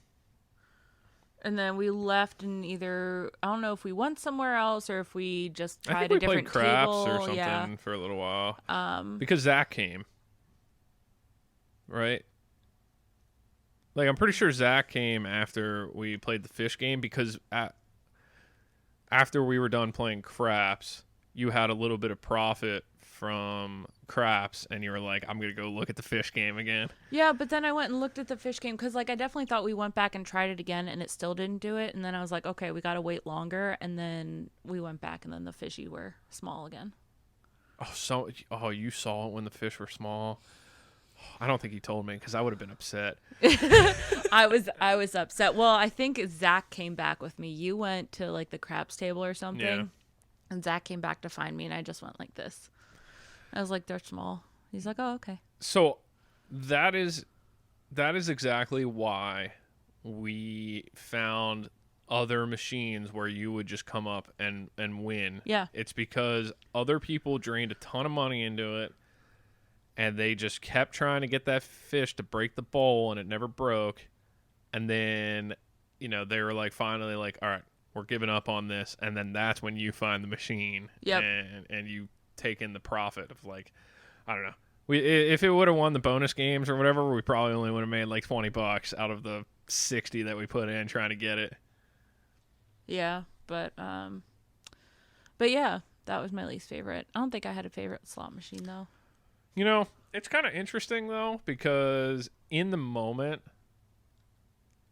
And then we left and either, I don't know if we went somewhere else or if we just I think tried a we played different craps table. or something Yeah. for a little while. Because Zach came. Right? Like, I'm pretty sure Zach came after we played the fish game because after we were done playing craps, you had a little bit of profit from craps and you were like, I'm going to go look at the fish game again. Yeah, but then I went and looked at the fish game because, like, I definitely thought we went back and tried it again and it still didn't do it. And then I was like, okay, we got to wait longer. And then we went back and then the fishy were small again. Oh, you saw it when the fish were small? I don't think he told me because I would have been upset. I was upset. Well, I think Zach came back with me. You went to, like, the craps table or something. Yeah. And Zach came back to find me and I just went like this. I was like, they're small. He's like, oh, okay. So that is exactly why we found other machines where you would just come up and win. Yeah. It's because other people drained a ton of money into it and they just kept trying to get that fish to break the bowl and it never broke. And then, they were like finally like, all right, we're giving up on this. And then that's when you find the machine. Yep. And you take in the profit of, like, I don't know. If it would have won the bonus games or whatever, we probably only would have made like $20 out of the 60 that we put in trying to get it. Yeah, but yeah, that was my least favorite. I don't think I had a favorite slot machine though. It's kind of interesting though because in the moment,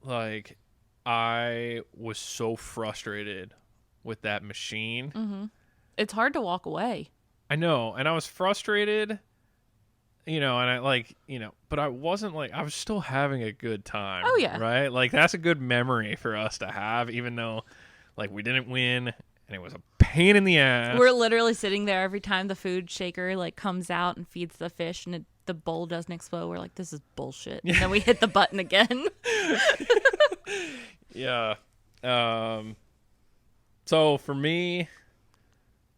like, I was so frustrated with that machine. Mm-hmm. It's hard to walk away. I know, and I was frustrated, and I but I wasn't like, I was still having a good time. Oh, yeah. Right? Like, that's a good memory for us to have, even though, like, we didn't win, and it was a pain in the ass. We're literally sitting there every time the food shaker, like, comes out and feeds the fish, and the bowl doesn't explode. We're like, this is bullshit. And then we hit the button again. Yeah. So, for me,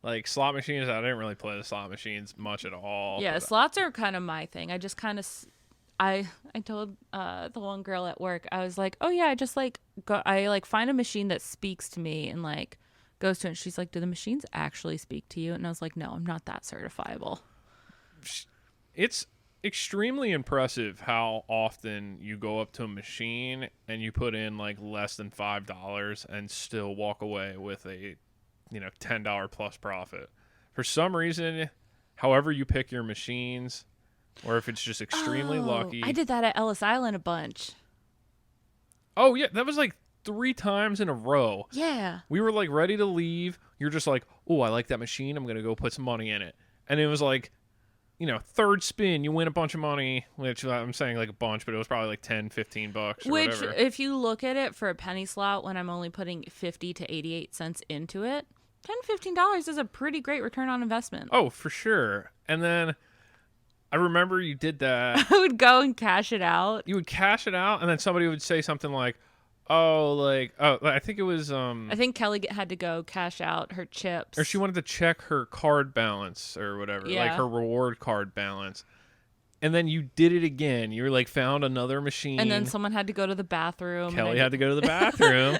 like, slot machines, I didn't really play the slot machines much at all. Yeah, slots are kind of my thing. I just kind of, I told the one girl at work, I was like, oh yeah, I just like I like find a machine that speaks to me and like goes to it. And she's like, do the machines actually speak to you? And I was like, no, I'm not that certifiable. It's extremely impressive how often you go up to a machine and you put in like less than $5 and still walk away with a $10 plus profit. For some reason, however you pick your machines, or if it's just extremely lucky. I did that at Ellis Island a bunch. Oh yeah, that was like 3 times in a row. Yeah. We were like ready to leave. You're just like, oh, I like that machine. I'm gonna go put some money in it. And it was like, third spin, you win a bunch of money, which I'm saying like a bunch, but it was probably like $10-15 or whatever. Which, if you look at it for a penny slot, when I'm only putting 50 to 88 cents into it, $10-15 is a pretty great return on investment. Oh, for sure. And then I remember you did that. I would go and cash it out. You would cash it out, and then somebody would say something like, I think it was I think Kelly had to go cash out her chips. or she wanted to check her card balance or whatever, like Yeah. her reward card balance. And then you did it again. You were like found another machine. And then someone had to go to the bathroom. Kelly had to go to the bathroom.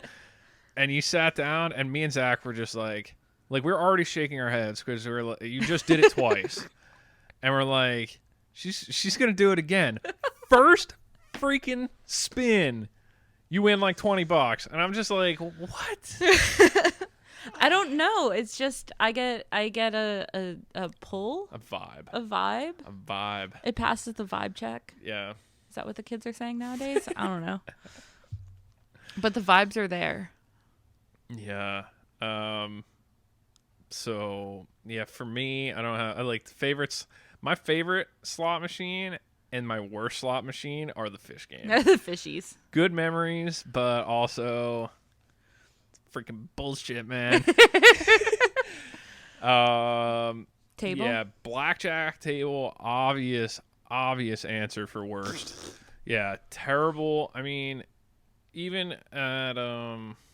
And you sat down, and me and Zach were just like we're already shaking our heads because we're like, you just did it twice, and we're like, she's gonna do it again. First freaking spin, you win like $20, and I'm just like, what? I don't know. It's just I get a pull, A vibe. a vibe. A vibe. It passes the vibe check. Yeah. Is that what the kids are saying nowadays? I don't know. But the vibes are there. Yeah. So yeah, for me, I don't have. I like favorites. My favorite slot machine and my worst slot machine are the fish game. The fishies. Good memories, but also freaking bullshit, man. Table? Yeah, blackjack table, obvious answer for worst. Yeah, terrible. I mean, even at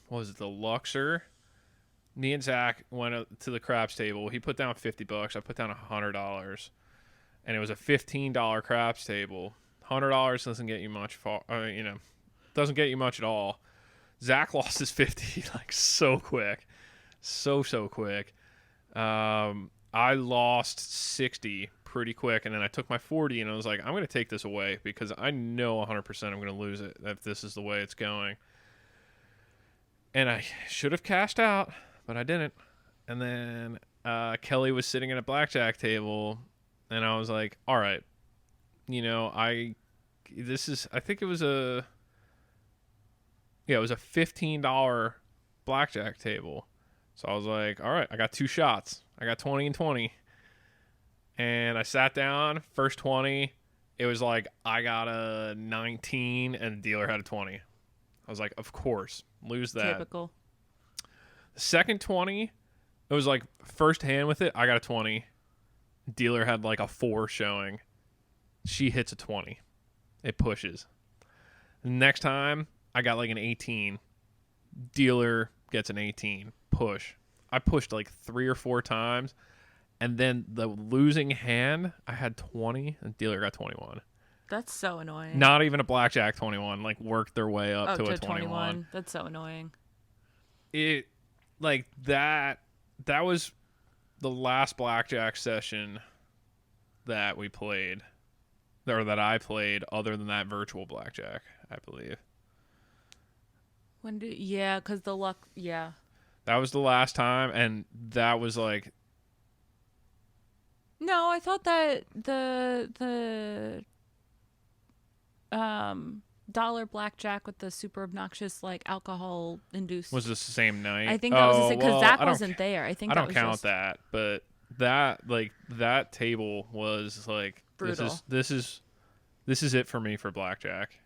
what was it, the Luxor? Me and Zach went to the craps table. He put down $50. I put down $100, and it was a $15 craps table. $100 doesn't get you much. Doesn't get you much at all. Zach lost his 50 like so quick, so quick. I lost 60 pretty quick, and then I took my 40, and I was like, I'm going to take this away because I know 100% I'm going to lose it if this is the way it's going. And I should have cashed out, but I didn't. And then Kelly was sitting at a blackjack table, and I was like, all right, I think it was a $15 blackjack table. So I was like, all right, I got 2 shots. I got 20 and 20. And I sat down, first 20, it was like I got a 19 and the dealer had a 20. I was like, of course, lose that. Typical. The second 20, it was like first hand with it, I got a 20. Dealer had like a 4 showing. She hits a 20. It pushes. The next time, I got like an 18. Dealer gets an 18. Push. I pushed like 3 or 4 times. And then the losing hand, I had 20, and dealer got 21. That's so annoying. Not even a blackjack 21, like worked their way up to a 21. That's so annoying. It like that was the last blackjack session that we played, or that I played, other than that virtual blackjack, I believe. Because the luck, yeah. That was the last time, and that was like... No, I thought that the dollar blackjack with the super obnoxious like alcohol induced Was this the same night? I think that was the same because Zach wasn't there. I think I that don't was count just that, but that table was like brutal. This is it for me for blackjack.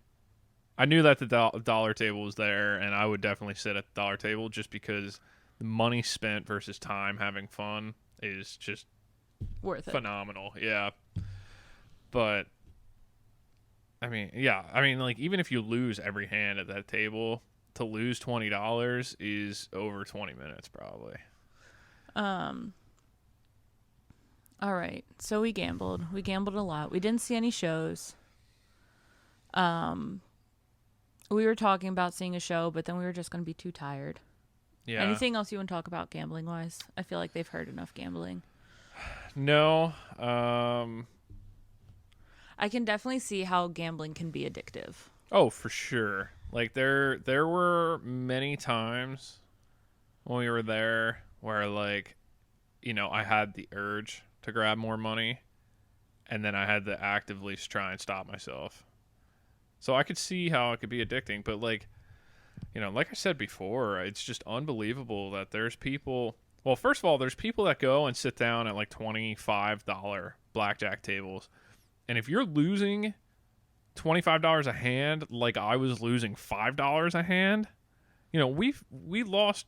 I knew that the dollar table was there, and I would definitely sit at the dollar table just because the money spent versus time having fun is just worth it. Phenomenal. Yeah. But I mean, like even if you lose every hand at that table, to lose $20 is over 20 minutes probably. All right. So we gambled. We gambled a lot. We didn't see any shows. We were talking about seeing a show, but then we were just going to be too tired. Yeah. Anything else you want to talk about gambling wise? I feel like they've heard enough gambling. No. I can definitely see how gambling can be addictive. Oh, for sure. Like there were many times when we were there where like, I had the urge to grab more money, and then I had to actively try and stop myself. So I could see how it could be addicting, but like, like I said before, it's just unbelievable that there's people. Well, first of all, there's people that go and sit down at like $25 blackjack tables. And if you're losing $25 a hand, like I was losing $5 a hand, we lost.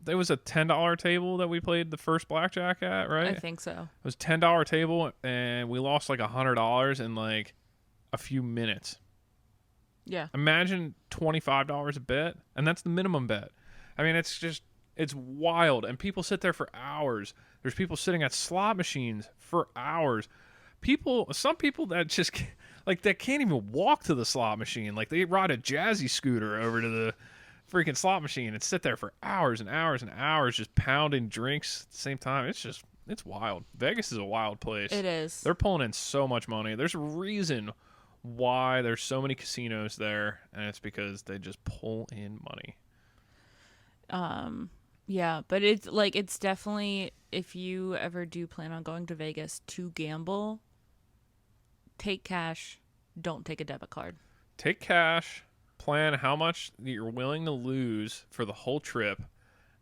There was a $10 table that we played the first blackjack at, right? I think so. It was $10 table, and we lost like $100 in like a few minutes. Yeah. Imagine $25 a bet, and that's the minimum bet. I mean, it's wild, and people sit there for hours. There's people sitting at slot machines for hours. Some people that just like that can't even walk to the slot machine. Like they ride a jazzy scooter over to the freaking slot machine and sit there for hours and hours and hours just pounding drinks at the same time. It's wild. Vegas is a wild place. It is. They're pulling in so much money. There's a reason why there's so many casinos there, and it's because they just pull in money. Yeah, but it's definitely, if you ever do plan on going to Vegas to gamble, take cash, don't take a debit card. Take cash, plan how much you're willing to lose for the whole trip,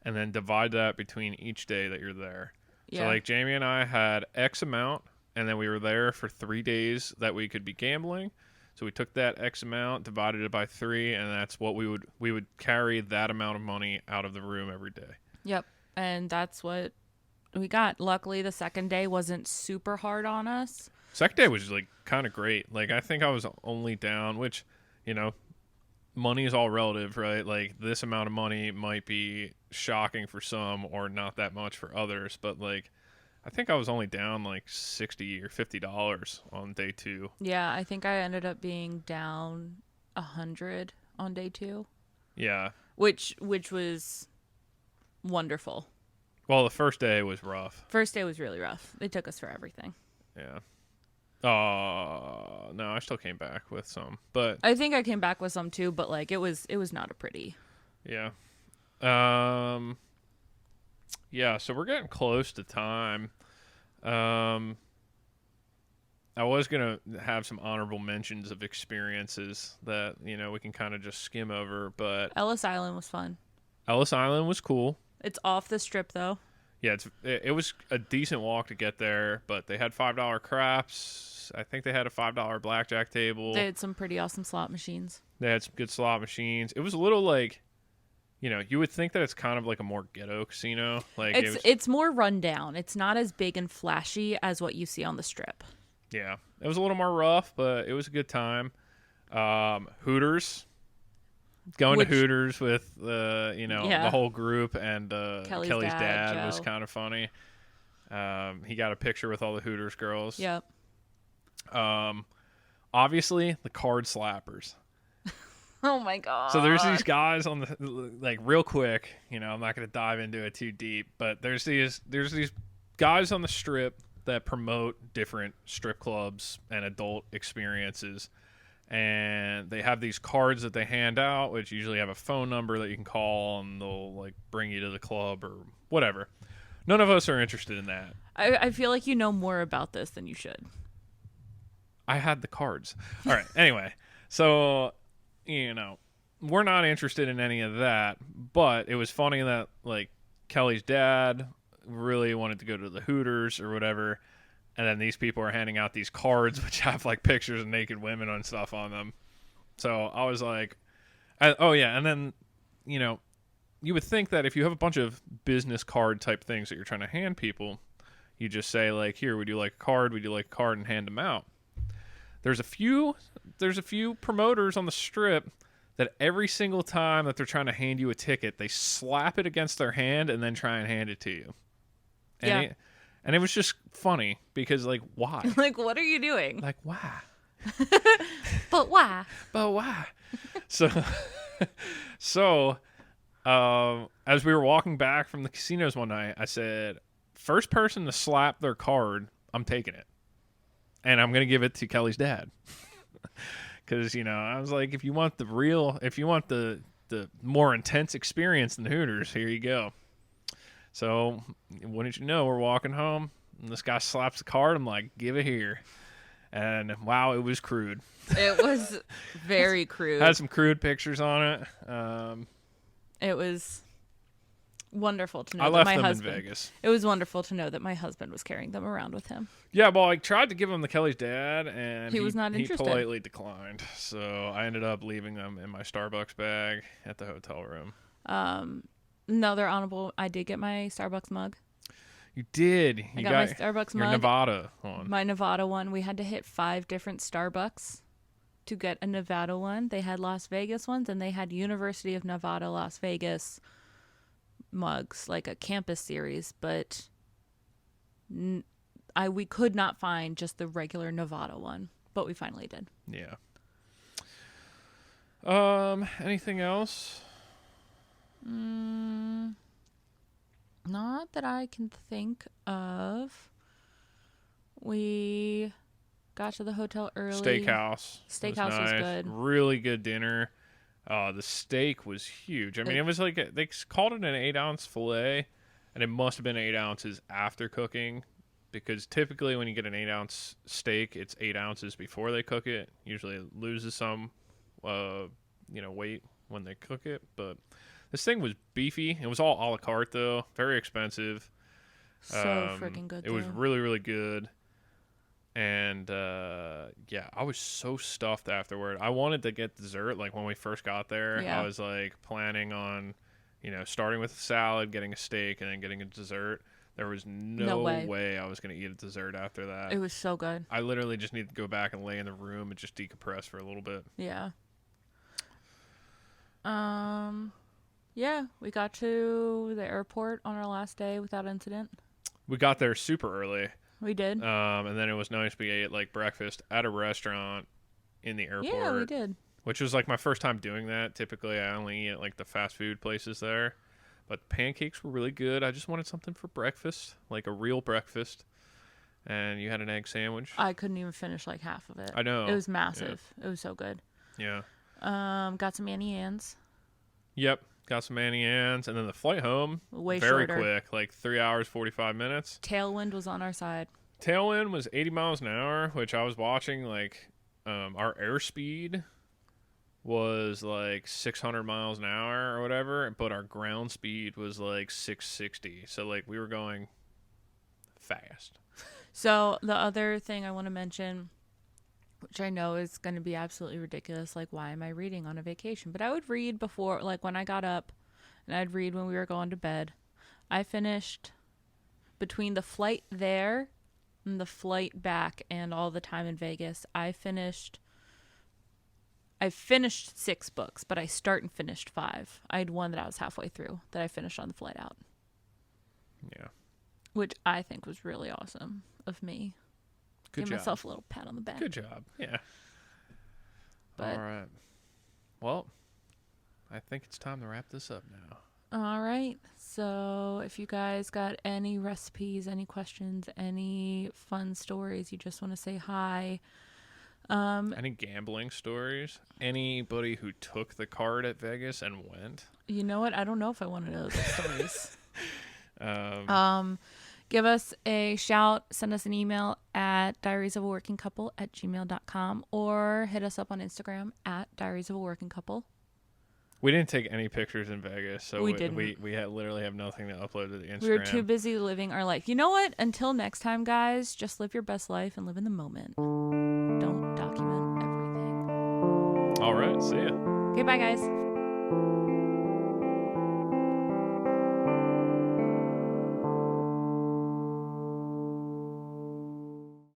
and then divide that between each day that you're there. Yeah. So like Jamie and I had X amount, and then we were there for 3 days that we could be gambling. So we took that X amount, divided it by 3, and that's what we would carry that amount of money out of the room every day. Yep. And that's what luckily the second day wasn't super hard on us. Second day was like kind of great. Like I think I was only down, which, you know, money is all relative, right? Like this amount of money might be shocking for some or not that much for others, but like I think I was only down like $60 or $50 on day 2. Yeah, I think I ended up being down 100 on day 2, Yeah. which was wonderful. Well, the first day was rough. First day was really rough. They took us for everything. Yeah. No, I still came back with some, but I think I came back with some too, but like it was not a pretty. yeah. Yeah, so we're getting close to time. I was going to have some honorable mentions of experiences that, you know, we can kind of just skim over, but Ellis Island was fun. Ellis Island was cool. It's off the strip though. Yeah, it was a decent walk to get there, but they had $5 craps. I think they had a $5 blackjack table. They had some pretty awesome slot machines. They had some good slot machines. It was a little like, you know, you would think that it's kind of like a more ghetto casino. Like it's more rundown. It's not as big and flashy as what you see on the strip. Yeah, it was a little more rough, but it was a good time. Hooters. Going to Hooters with the whole group, and Kelly's dad was kind of funny. He got a picture with all the Hooters girls. Yep. Obviously the card slappers. Oh my god. So there's these guys on the, like, real quick, you know, I'm not going to dive into it too deep, but there's these guys on the strip that promote different strip clubs and adult experiences. And they have these cards that they hand out, which usually have a phone number that you can call, and they'll like bring you to the club or whatever. None of us are interested in that. I feel like you know more about this than you should. I had the cards. All right. Anyway, so, you know, we're not interested in any of that, but it was funny that like Kelly's dad really wanted to go to the Hooters or whatever. And then these people are handing out these cards which have like pictures of naked women and stuff on them. So I was like, oh yeah. And then, you know, you would think that if you have a bunch of business card type things that you're trying to hand people, you just say like, here, would you like a card? Would you like a card? And hand them out. There's a few promoters on the strip that every single time that they're trying to hand you a ticket, they slap it against their hand and then try and hand it to you. And yeah. And it was just funny because, like, why? Like, what are you doing? Like, why? But why? But why? So, as we were walking back from the casinos one night, I said, first person to slap their card, I'm taking it. And I'm going to give it to Kelly's dad. Because, you know, I was like, if you want the more intense experience than Hooters, here you go. So, wouldn't you know, we're walking home, and this guy slaps the card. I'm like, give it here. And, wow, it was crude. It was very crude. Had some crude pictures on it. It was wonderful to know I that left my them husband... in Vegas. It was wonderful to know that my husband was carrying them around with him. Yeah, well, I tried to give them to Kelly's dad, and he was not interested. He politely declined. So, I ended up leaving them in my Starbucks bag at the hotel room. No, they're honorable. I did get my Starbucks mug. You did. I got my Starbucks your mug. Nevada one. My Nevada one. We had to hit 5 different Starbucks to get a Nevada one. They had Las Vegas ones, and they had University of Nevada, Las Vegas mugs, like a campus series. But we could not find just the regular Nevada one, but we finally did. Yeah. Anything else? Not that I can think of. We got to the hotel early. Steakhouse Was good. Really good dinner. The steak was huge. I mean, it was like they called it an 8-ounce filet, and it must have been 8 ounces after cooking, because typically when you get an 8-ounce steak, it's 8 ounces before they cook it. Usually it loses some, weight when they cook it, but this thing was beefy. It was all a la carte, though. Very expensive. So freaking good, It was really, really good. And, yeah, I was so stuffed afterward. I wanted to get dessert, like, when we first got there. Yeah. I was, like, planning on, starting with a salad, getting a steak, and then getting a dessert. There was No no way. way I was going to eat a dessert after that. It was so good. I literally just need to go back and lay in the room and just decompress for a little bit. Yeah. Yeah, we got to the airport on our last day without incident. We got there super early. We did. And then it was nice. We ate like breakfast at a restaurant in the airport. Yeah, we did. Which was like my first time doing that. Typically, I only eat at like the fast food places there. But the pancakes were really good. I just wanted something for breakfast, like a real breakfast. And you had an egg sandwich. I couldn't even finish like half of it. I know. It was massive. Yeah. It was so good. Yeah. Got some Annie Ann's. Yep. Got some Annie Ann's. And then the flight home, way very shorter. quick, like 3 hours, 45 minutes. Tailwind was on our side. Tailwind was 80 miles an hour, which I was watching. Like, our airspeed was like 600 miles an hour or whatever, but our ground speed was like 660. So, like, we were going fast. So, the other thing I want to mention, which I know is going to be absolutely ridiculous, like, why am I reading on a vacation? But I would read before, like, when I got up, and I'd read when we were going to bed. I finished, between the flight there and the flight back and all the time in Vegas, I finished 6 books, but I start and finished 5. I had one that I was halfway through that I finished on the flight out. Yeah. Which I think was really awesome of me. Good Give job. myself a little pat on the back. Good job. Yeah. But, all right. Well, I think it's time to wrap this up now. All right. So if you guys got any recipes, any questions, any fun stories, you just want to say hi. Any gambling stories? Anybody who took the card at Vegas and went? You know what? I don't know if I want to know those stories. Give us a shout. Send us an email at diariesofaworkingcouple@gmail.com or hit us up on Instagram at diariesofaworkingcouple. We didn't take any pictures in Vegas, so we didn't. Literally have nothing to upload to the Instagram. We were too busy living our life. You know what? Until next time, guys, just live your best life and live in the moment. Don't document everything. All right. See ya. Okay, bye, guys.